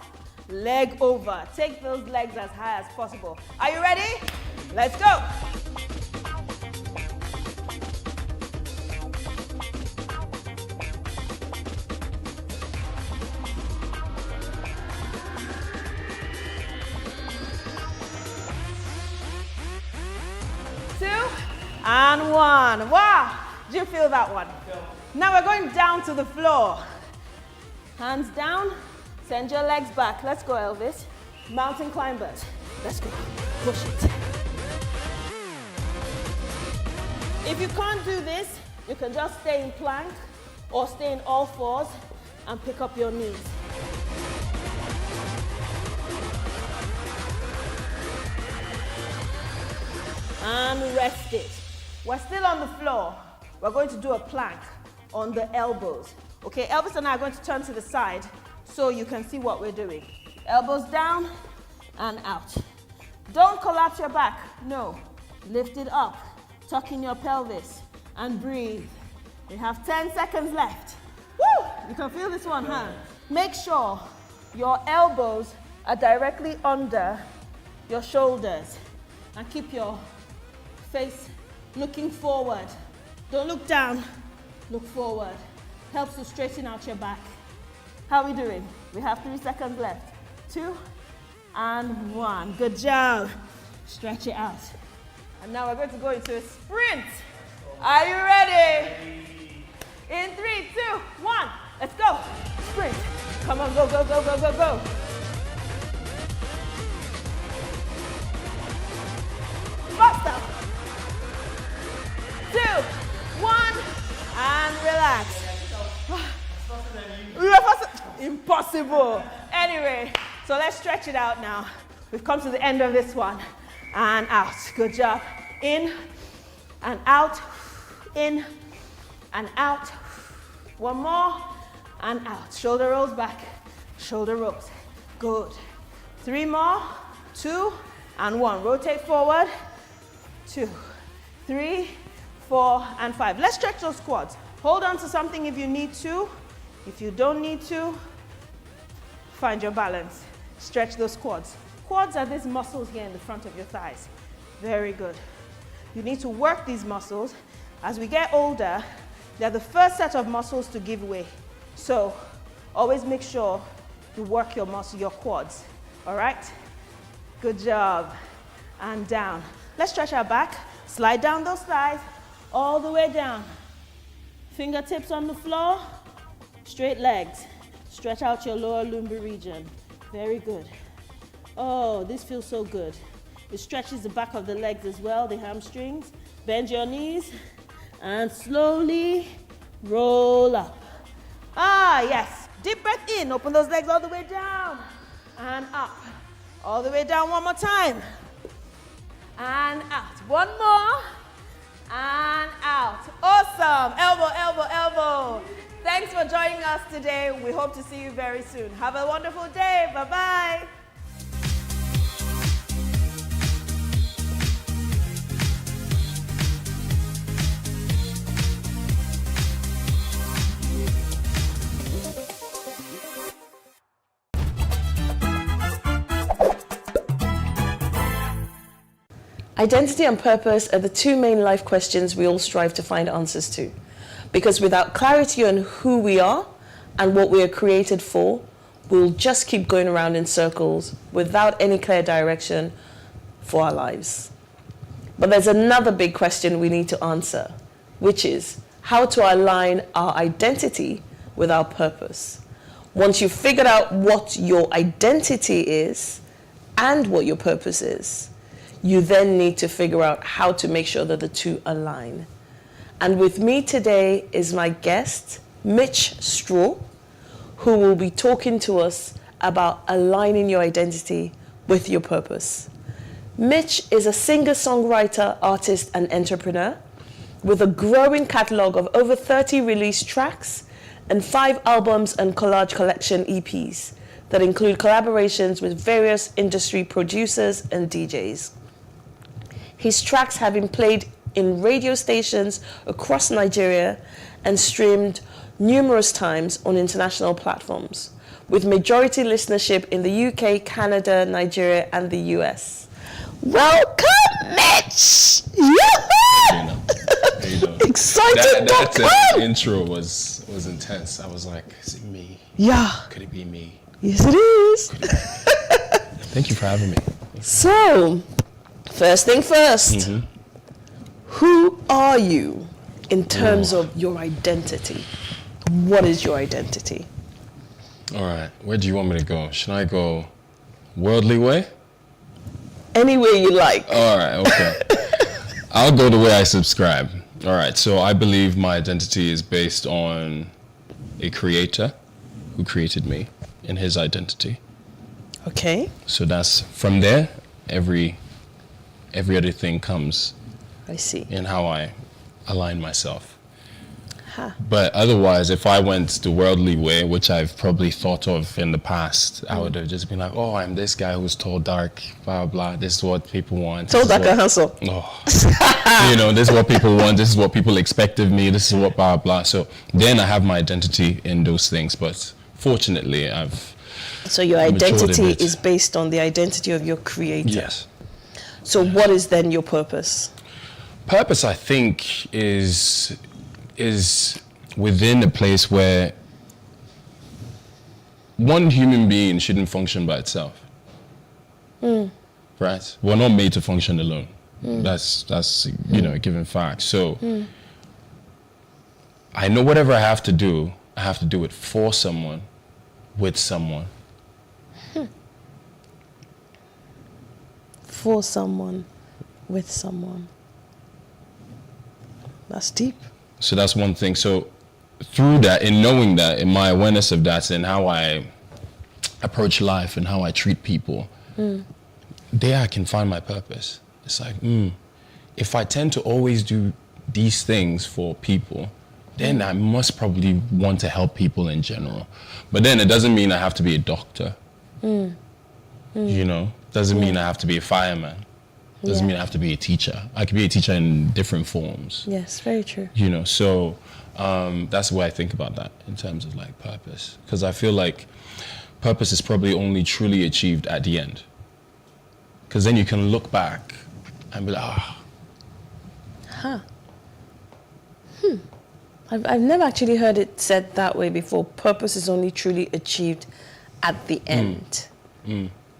leg over. Take those legs as high as possible. Are you ready? Let's go. And 1. Wow! Do you feel that one? Now we're going down to the floor. Hands down. Send your legs back. Let's go, Elvis. Mountain climbers. Let's go. Push it. If you can't do this, you can just stay in plank or stay in all fours and pick up your knees. And rest it. We're still on the floor. We're going to do a plank on the elbows. Okay, Elvis and I are going to turn to the side so you can see what we're doing. Elbows down and out. Don't collapse your back. No. Lift it up. Tuck in your pelvis and breathe. We have 10 seconds left. Woo! You can feel this one, huh? Make sure your elbows are directly under your shoulders and keep your face looking forward. Don't look down, look forward. Helps to straighten out your back. How are we doing? We have 3 seconds left. 2 and 1. Good job. Stretch it out. And now we're going to go into a sprint. Are you ready? In 3, 2, 1. Let's go. Sprint. Come on, go, go, go, go, go, go. Faster. 2, 1, and relax. Impossible. Anyway, so let's stretch it out now. We've come to the end of this one. And out. Good job. In and out. In and out. One more. And out. Shoulder rolls back. Shoulder rolls. Good. 3 more. 2 and 1. Rotate forward. 2, 3, 4, and 5. Let's stretch those quads. Hold on to something if you need to. If you don't need to, find your balance. Stretch those quads. Quads are these muscles here in the front of your thighs. Very good. You need to work these muscles. As we get older, they're the first set of muscles to give way. So always make sure you work your muscle, your quads. All right? Good job. And down. Let's stretch our back. Slide down those thighs all the way down. Fingertips on the floor. Straight legs. Stretch out your lower lumbar region. Very good. Oh, this feels so good. It stretches the back of the legs as well, the hamstrings. Bend your knees and slowly roll up. Ah, yes. Deep breath in. Open those legs all the way down and up. All the way down one more time. And out. One more. And out. Awesome. Elbow, elbow, elbow. Thanks for joining us today. We hope to see you very soon. Have a wonderful day. Bye-bye. Identity and purpose are the 2 main life questions we all strive to find answers to. Because without clarity on who we are and what we are created for, we'll just keep going around in circles without any clear direction for our lives. But there's another big question we need to answer, which is how to align our identity with our purpose. Once you've figured out what your identity is and what your purpose is, you then need to figure out how to make sure that the 2 align. And with me today is my guest, Mitch Straw, who will be talking to us about aligning your identity with your purpose. Mitch is a singer-songwriter, artist, and entrepreneur with a growing catalog of over 30 released tracks and 5 albums and collage collection EPs that include collaborations with various industry producers and DJs. His tracks have been played in radio stations across Nigeria and streamed numerous times on international platforms, with majority listenership in the UK, Canada, Nigeria, and the US. Welcome, Mitch! Excited. That intro was intense. I was like, is it me? Yeah. Could it be me? Yes, it is. Thank you for having me. So, first thing first, who are you in terms of your identity? What is your identity? All right, where do you want me to go? Should I go worldly way? Anywhere you like. All right, okay. I'll go the way I subscribe. All right, so I believe my identity is based on a creator who created me and his identity. Okay. So that's from there, every other thing comes. I see. In how I align myself. Huh. But otherwise, if I went the worldly way, which I've probably thought of in the past, I would have just been like, oh, I'm this guy who's tall, dark, blah, blah. This is what people want. Tall, dark, and handsome. Oh. This is what people want. This is what people expect of me. This is what blah, blah. So then I have my identity in those things. But fortunately, So your identity is based on the identity of your creator. Yes. So what is then your purpose? Purpose, I think, is within a place where one human being shouldn't function by itself. Right? We're not made to function alone. That's a given fact. So I know whatever I have to do it for someone, with someone. For someone, with someone. That's deep. So that's one thing. So through that, in knowing that, in my awareness of that, and how I approach life and how I treat people, there I can find my purpose. It's like, if I tend to always do these things for people, then I must probably want to help people in general. But then it doesn't mean I have to be a doctor. Doesn't mean I have to be a fireman. Doesn't mean I have to be a teacher. I could be a teacher in different forms. Yes, very true. So that's the way I think about that in terms of like purpose. Because I feel like purpose is probably only truly achieved at the end. Because then you can look back and be like, I've never actually heard it said that way before. Purpose is only truly achieved at the end.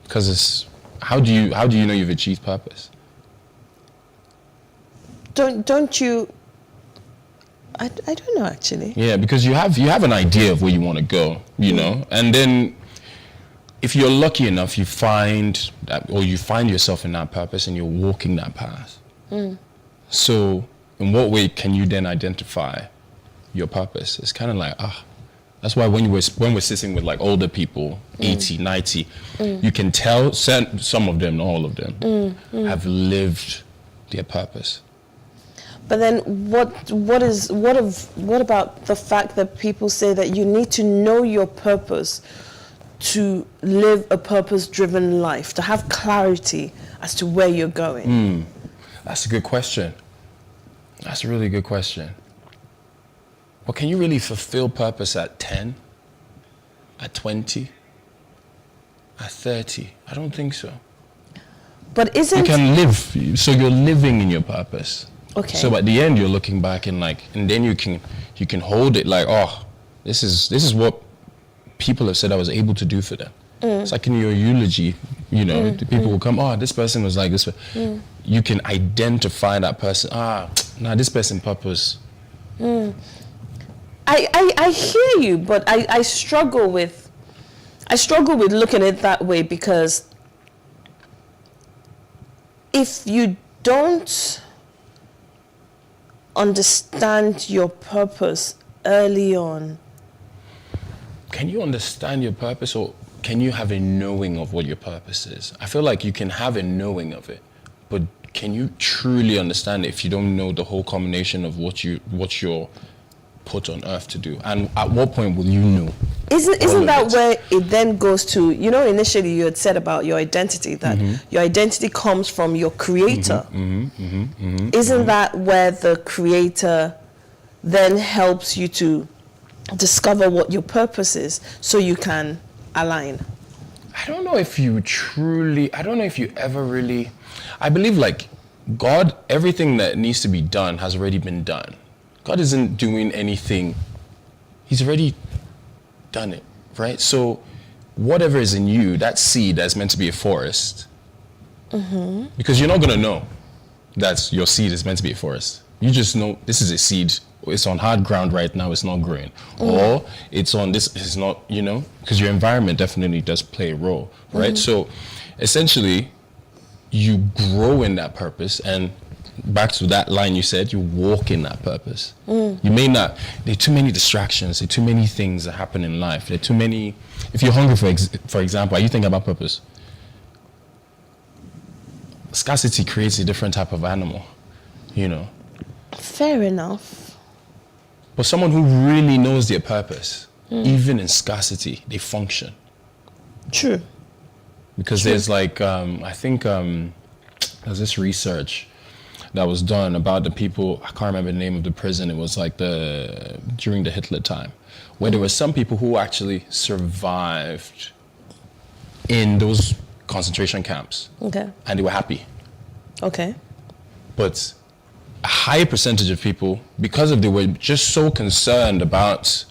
Because it's, how do you know you've achieved purpose? Don't you? I don't know actually. Yeah, because you have an idea of where you want to go, know, and then if you're lucky enough, you find that, or you find yourself in that purpose, and you're walking that path. So, in what way can you then identify your purpose? It's kind of like that's why when we're sitting with like older people, 80, 90, you can tell some of them, not all of them, have lived their purpose. But then what about the fact that people say that you need to know your purpose to live a purpose-driven life, to have clarity as to where you're going? That's a good question. That's a really good question. But can you really fulfill purpose at 10, at 20, at 30? I don't think so. But isn't... You can live, so you're living in your purpose. Okay. So at the end, you're looking back and then you can hold it like, this is what people have said I was able to do for them. It's like in your eulogy, the people will come, this person was like this. You can identify that person. This person purpose. I hear you, but I struggle with looking at it that way, because if you don't understand your purpose early on. Can you understand your purpose, or can you have a knowing of what your purpose is? I feel like you can have a knowing of it, but can you truly understand it if you don't know the whole combination of what you're put on earth to do? And at what point will you know? Isn't that where it then goes to, initially you had said about your identity, that your identity comes from your creator. Isn't that where the creator then helps you to discover what your purpose is so you can align? I don't know if you ever really, I believe like God, everything that needs to be done has already been done. God isn't doing anything. He's already done it, right? So whatever is in you, that seed that's meant to be a forest, because you're not going to know that your seed is meant to be a forest. You just know this is a seed. It's on hard ground right now. It's not growing. Or it's on this. It's not, because your environment definitely does play a role, right? So essentially, you grow in that purpose, and back to that line you said, you walk in that purpose. You may not, there are too many distractions, there are too many things that happen in life, there are too many, if you're hungry for example, are you thinking about purpose? Scarcity creates a different type of animal, Fair enough. But someone who really knows their purpose, even in scarcity, they function. True. Because there's like, I think there's this research that was done about the people, I can't remember the name of the prison, it was like during the Hitler time, where there were some people who actually survived in those concentration camps. Okay. And they were happy. Okay. But a high percentage of people, because of they were just so concerned about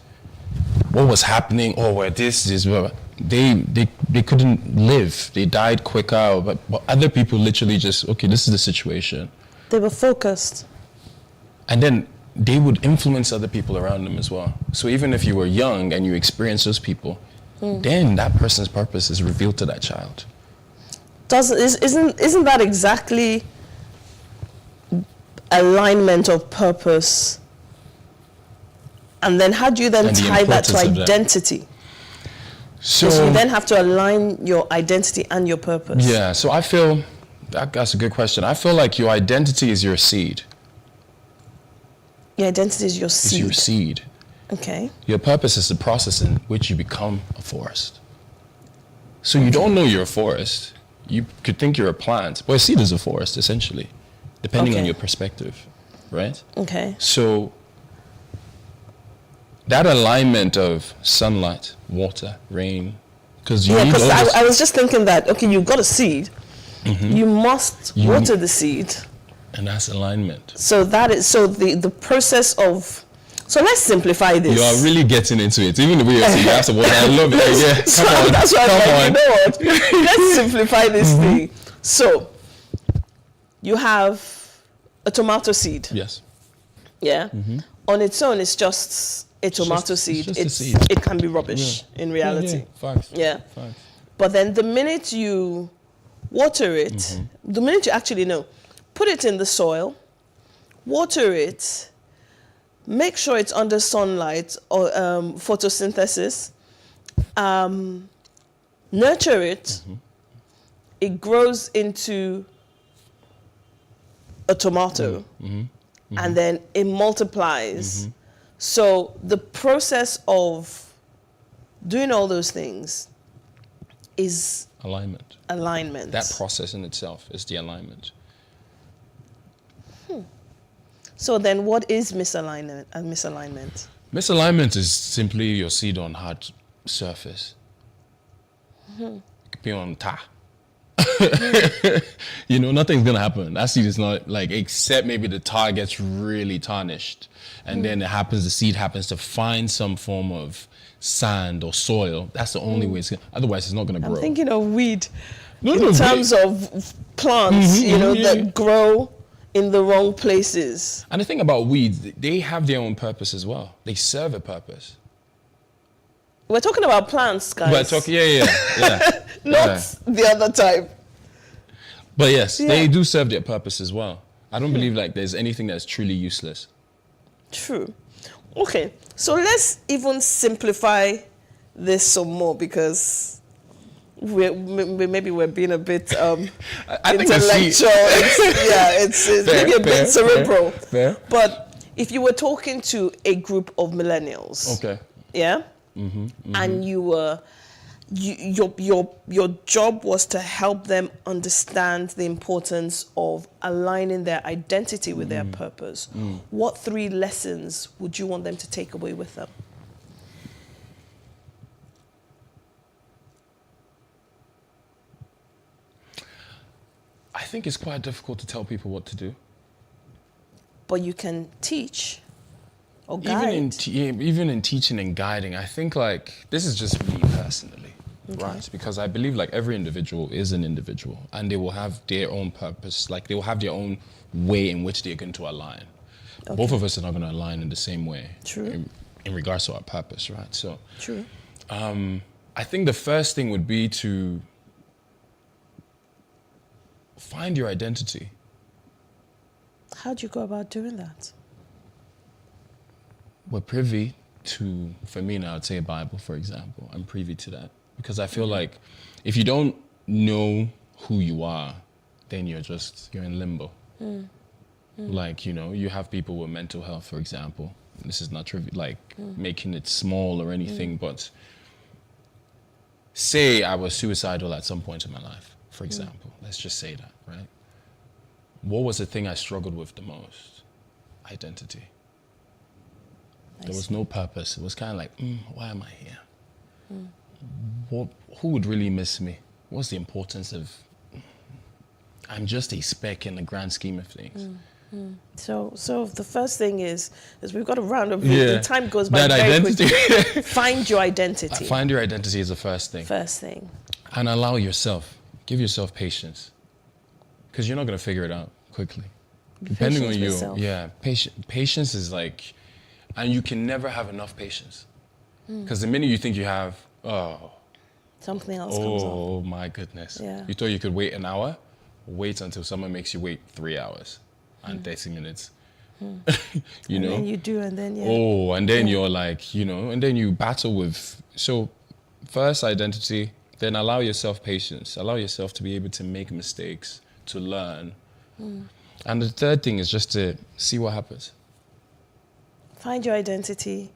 what was happening, or where this, blah, blah, they couldn't live. They died quicker. But other people literally just, okay, this is the situation. They were focused. And then they would influence other people around them as well. So even if you were young and you experienced those people, then that person's purpose is revealed to that child. Isn't that exactly alignment of purpose? And then how do you then tie that to identity? So you then have to align your identity and your purpose. Yeah, so I feel, that's a good question. I feel like your identity is your seed. Your identity is your seed. It's your seed. Okay. Your purpose is the process in which you become a forest. So you don't know you're a forest. You could think you're a plant. But a seed is a forest, essentially, depending on your perspective, right? Okay. So that alignment of sunlight, water, rain, because you need all this. I was just thinking that, okay, you've got a seed. You must water the seed. And that's alignment. So that is, so the process of, so let's simplify this. You are really getting into it. Even the way you have to water, I love it. Yeah, so that's why I'm like, you know what? Let's simplify this thing. So you have a tomato seed. Yes. Yeah. On its own, it's just a tomato seed. It's just a seed. It can be rubbish in reality. Facts. Yeah. But then the minute you water it, the minute you actually know, put it in the soil, water it, make sure it's under sunlight or photosynthesis, nurture it, it grows into a tomato, and then it multiplies. So the process of doing all those things is alignment. Alignment. That process in itself is the alignment. So then what is misalignment and misalignment? Misalignment is simply your seed on hard surface. It could be on tar. You know, nothing's gonna happen. That seed is not like, except maybe the tar gets really tarnished, and then the seed happens to find some form of sand or soil. That's the only way it's gonna, otherwise it's not gonna grow. I'm thinking of weed in terms of plants, you know, that grow in the wrong places. And the thing about weeds, they have their own purpose as well. They serve a purpose. We're talking about plants, guys. We're talking, yeah. Not the other type. But yes, they do serve their purpose as well. I don't believe like there's anything that's truly useless. True. Okay, so let's even simplify this some more, because maybe we're being a bit intellectual. It's maybe a bit cerebral. Fair. But if you were talking to a group of millennials, and you were, your job was to help them understand the importance of aligning their identity with their purpose, what 3 lessons would you want them to take away with them? I think it's quite difficult to tell people what to do. But you can teach or guide. Even in teaching and guiding, I think like, this is just me personally, right? Because I believe like every individual is an individual, and they will have their own purpose, like they will have their own way in which they're going to align. Both of us are not going to align in the same way. True. In regards to our purpose, right? So, true. I think the first thing would be to find your identity. How do you go about doing that? We're privy to, for me now, I'd say a Bible, for example. I'm privy to that. Because I feel like if you don't know who you are, then you're in limbo. Like, you know, you have people with mental health, for example. This is not trivial, like making it small or anything, but say I was suicidal at some point in my life, for example. Let's just say that, right? What was the thing I struggled with the most? Identity. There was no purpose. It was kind of like, why am I here? Who would really miss me? What's the importance of I'm just a speck in the grand scheme of things. So the first thing is we've got to round up. Yeah. The time goes by That very identity. quickly. Find your identity. Find your identity is the first thing. First thing. And give yourself patience. Because you're not going to figure it out quickly. Depending on you. Yeah. Patience is like, and you can never have enough patience. Because the minute you think you have, something else comes up. Oh my goodness. Yeah. You thought you could wait an hour? Wait until someone makes you wait 3 hours and 30 minutes. you and know? then you do, and then and then you're like, and then you battle with. So first identity, then allow yourself patience. Allow yourself to be able to make mistakes, to learn. And the third thing is just to see what happens. Find your identity.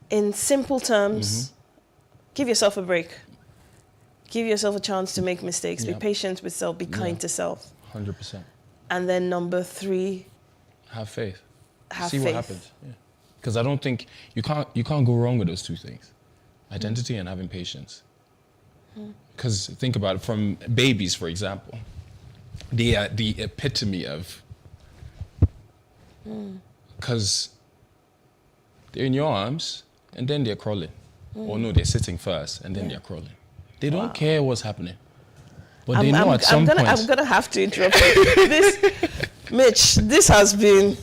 In simple terms, give yourself a break. Give yourself a chance to make mistakes. Be patient with self. Be kind to self. 100%. And then number 3, have faith. See what happens. Because I don't think you can't go wrong with those two things, identity and having patience. Because think about it, from babies, for example, they are the epitome of. Because they're in your arms and then they're crawling, or no, they're sitting first and then they're crawling. They don't care what's happening. But they know at some point. I'm going to have to interrupt you. Mitch, this has been,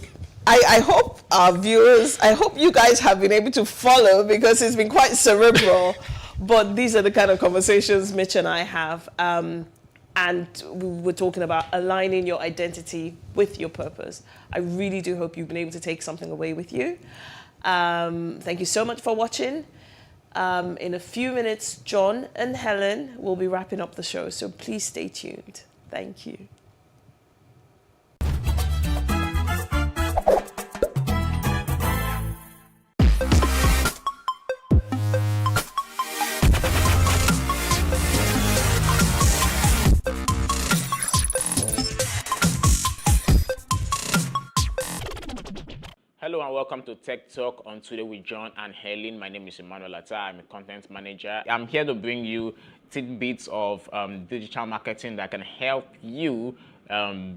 I hope our viewers, I hope you guys have been able to follow, because it's been quite cerebral. But these are the kind of conversations Mitch and I have. And we were talking about aligning your identity with your purpose. I really do hope you've been able to take something away with you. Thank you so much for watching. In a few minutes, John and Helen will be wrapping up the show, so please stay tuned. Thank you. Hello and welcome to Tech Talk on Today with John and Helen. My name is Emmanuel Atta. I'm a content manager. I'm here to bring you tidbits of digital marketing that can help you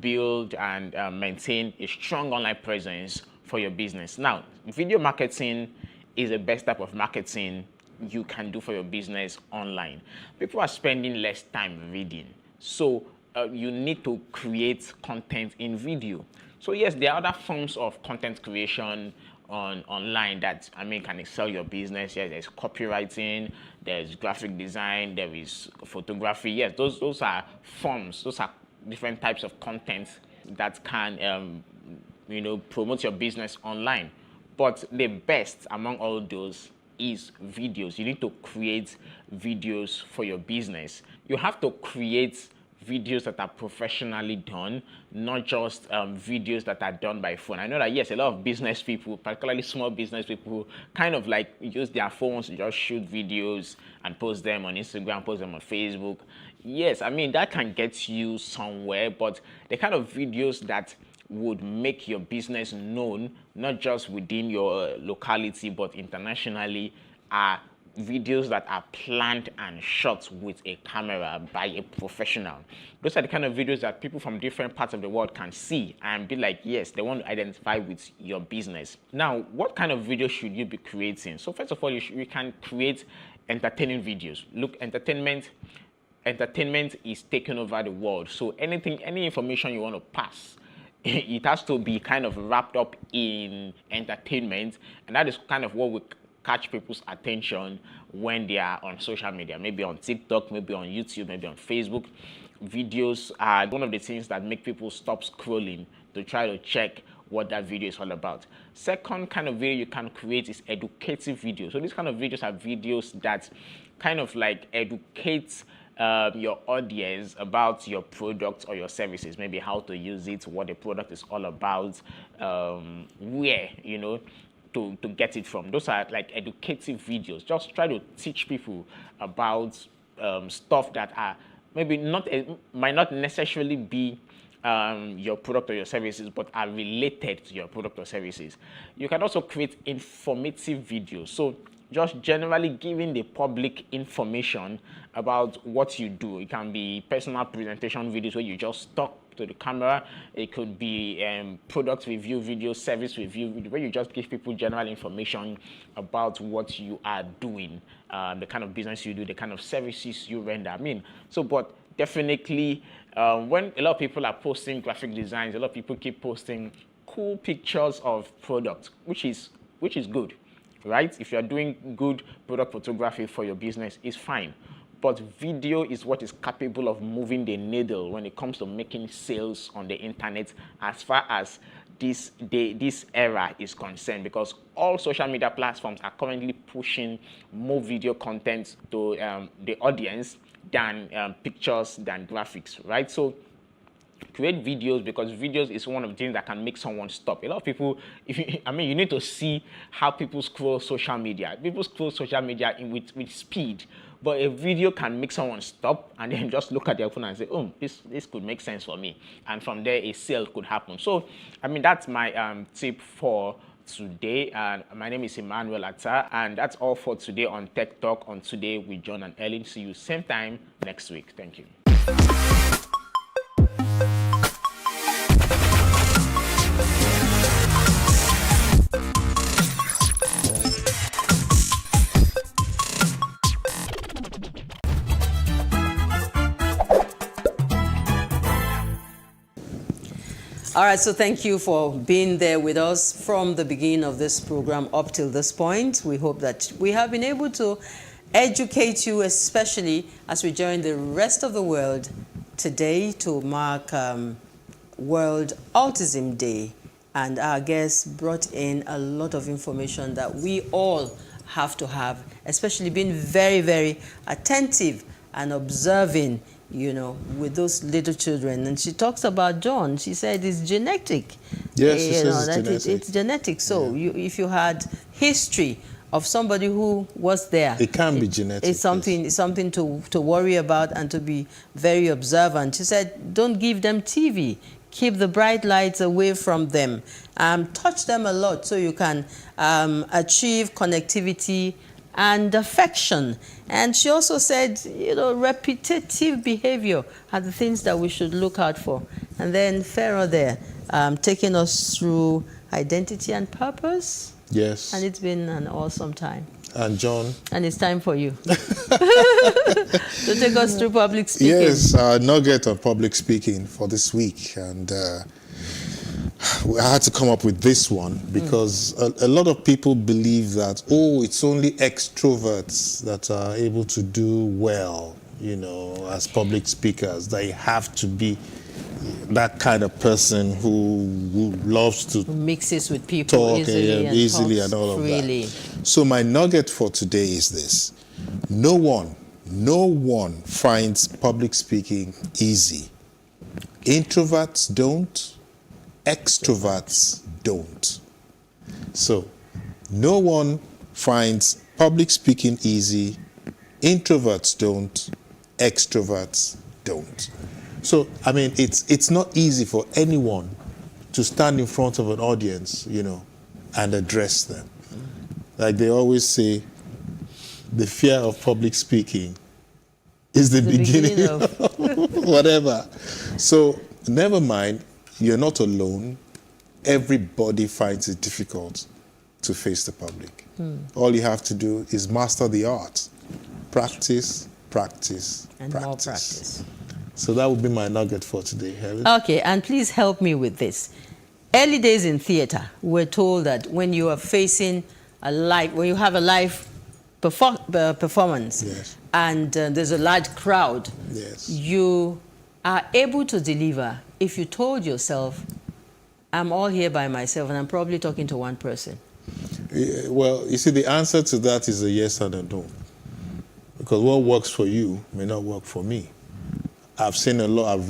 build and maintain a strong online presence for your business. Now, video marketing is the best type of marketing you can do for your business online. People are spending less time reading, so you need to create content in video. So yes, there are other forms of content creation online that, can excel your business. Yes, there's copywriting, there's graphic design, there is photography. Yes, those are forms, those are different types of content that can, promote your business online. But the best among all those is videos. You need to create videos for your business. You have to create videos that are professionally done, not just videos that are done by phone. I know that, yes, a lot of business people, particularly small business people, kind of like use their phones to just shoot videos and post them on Instagram, post them on Facebook. Yes, that can get you somewhere, but the kind of videos that would make your business known, not just within your locality, but internationally, are videos that are planned and shot with a camera by a professional. Those are the kind of videos that people from different parts of the world can see and be like, yes, they want to identify with your business. Now, what kind of video should you be creating? So first of all, you can create entertaining videos. Look, entertainment is taking over the world. So any information you want to pass, it has to be kind of wrapped up in entertainment, and that is kind of what we catch people's attention when they are on social media, maybe on TikTok, maybe on YouTube, maybe on Facebook. Videos are one of the things that make people stop scrolling to try to check what that video is all about. Second kind of video you can create is educative videos. So these kind of videos are videos that kind of like educate your audience about your product or your services, maybe how to use it, what the product is all about, where, to get it from. Those are like educative videos. Just try to teach people about stuff that are maybe might not necessarily be your product or your services, but are related to your product or services. You can also create informative videos. So just generally giving the public information about what you do. It can be personal presentation videos where you just talk to the camera. It could be product review videos, service review video, where you just give people general information about what you are doing, the kind of business you do, the kind of services you render. I mean, so but definitely when a lot of people are posting graphic designs, a lot of people keep posting cool pictures of products, which is good, right? If you're doing good product photography for your business, it's fine. But video is what is capable of moving the needle when it comes to making sales on the internet as far as this era is concerned, because all social media platforms are currently pushing more video content to the audience than pictures, than graphics, right? So create videos, because videos is one of the things that can make someone stop. A lot of people, you need to see how people scroll social media. People scroll social media with speed, but a video can make someone stop and then just look at their phone and say, oh, this could make sense for me. And from there, a sale could happen. So, that's my tip for today. And my name is Emmanuel Atta, and that's all for today on Tech Talk on Today with John and Ellen. See you same time next week. Thank you. All right, so thank you for being there with us from the beginning of this program up till this point. We hope that we have been able to educate you, especially as we join the rest of the world today to mark World Autism Day. And our guests brought in a lot of information that we all have to have, especially being very, very attentive and observing, with those little children. And she talks about John. She said it's genetic. Yes, she says it's genetic. It's genetic. So if you had history of somebody who was there, it can be genetic. It's something to worry about and to be very observant. She said, don't give them TV. Keep the bright lights away from them. Touch them a lot so you can achieve connectivity and affection. And she also said, repetitive behavior are the things that we should look out for. And then Pharaoh there, taking us through identity and purpose. Yes. And it's been an awesome time. And John. And it's time for you to take us through public speaking. Yes, nugget of public speaking for this week. And I had to come up with this one because a lot of people believe that, it's only extroverts that are able to do well, as public speakers. They have to be that kind of person who loves to mixes with people talk easily and all freely. of that. So my nugget for today is this. No one finds public speaking easy. Introverts don't. Extroverts don't. So, no one finds public speaking easy. Introverts don't. Extroverts don't. So, it's not easy for anyone to stand in front of an audience, and address them. Like they always say, the fear of public speaking is the beginning of whatever. So, never mind. You're not alone. Everybody finds it difficult to face the public. All you have to do is master the art. Practice, practice, and practice. more practice. So that would be my nugget for today, Helen. Okay, and please help me with this. Early days in theater, we're told that when you are facing when you have a live performance, yes, and there's a large crowd, yes, you are able to deliver if you told yourself, I'm all here by myself and I'm probably talking to one person. Well, you see, the answer to that is a yes and a no. Because what works for you may not work for me. I've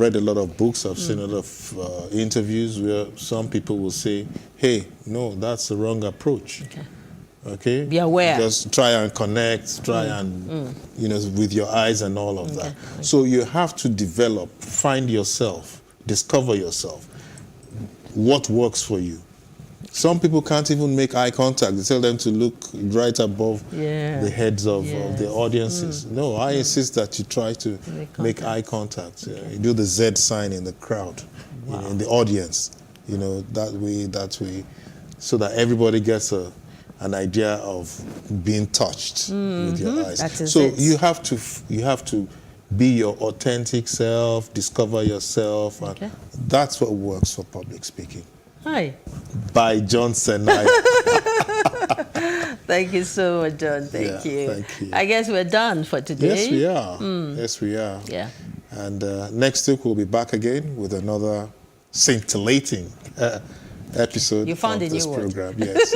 read a lot of books, I've seen a lot of interviews where some people will say, hey, no, that's the wrong approach. Okay? Be aware. Just try and connect, with your eyes and all of that. Okay. So you have to develop, find yourself, discover yourself, what works for you. Some people can't even make eye contact. They tell them to look right above Yeah. the heads of the audiences. Mm. No, I insist that you try to make eye contact. Okay. You do the Z sign in the crowd, Wow. in the audience. You know, that way, so that everybody gets an idea of being touched with your eyes. That is so it. you have to be your authentic self, discover yourself, and Okay. that's what works for public speaking. Hi. By John Senaya. Thank you so much, John. Thank you. Thank you. I guess we're done for today. Yes, we are. Yes, we are. Yeah. And next week we'll be back again with another scintillating episode You found of a this new word. program. Yes.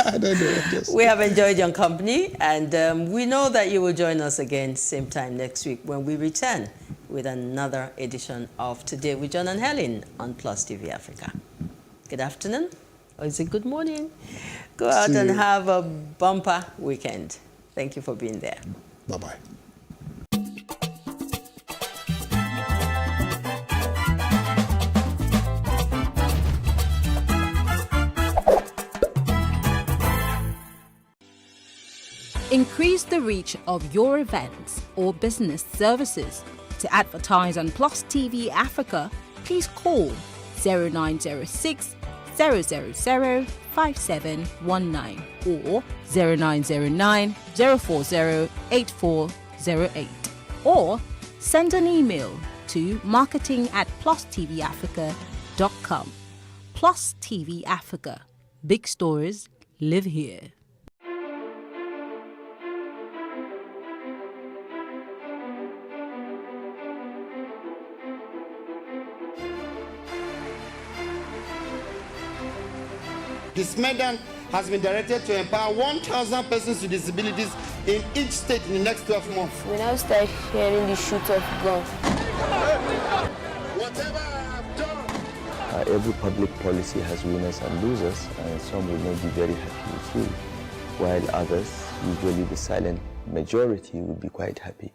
I don't know. We have enjoyed your company, and we know that you will join us again same time next week when we return with another edition of Today with John and Helen on Plus TV Africa. Good afternoon, or is it good morning? Go out See and you. have a bumper weekend. Thank you for being there. Bye-bye. Increase the reach of your events or business services. To advertise on Plus TV Africa, please call 0906 000 5719 or 0909 040 8408, or send an email to marketing@plusttvafrica.com. Plus TV Africa. Big stories live here. This medal has been directed to empower 1,000 persons with disabilities in each state in the next 12 months. We now start hearing the shoot of guns. Whatever I've done. Every public policy has winners and losers, and some will not be very happy with you, while others, usually the silent majority, will be quite happy.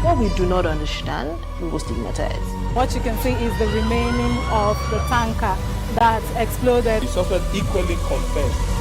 What we do not understand, we will stigmatize. What you can see is the remaining of the tanker that exploded. The suspect equally confessed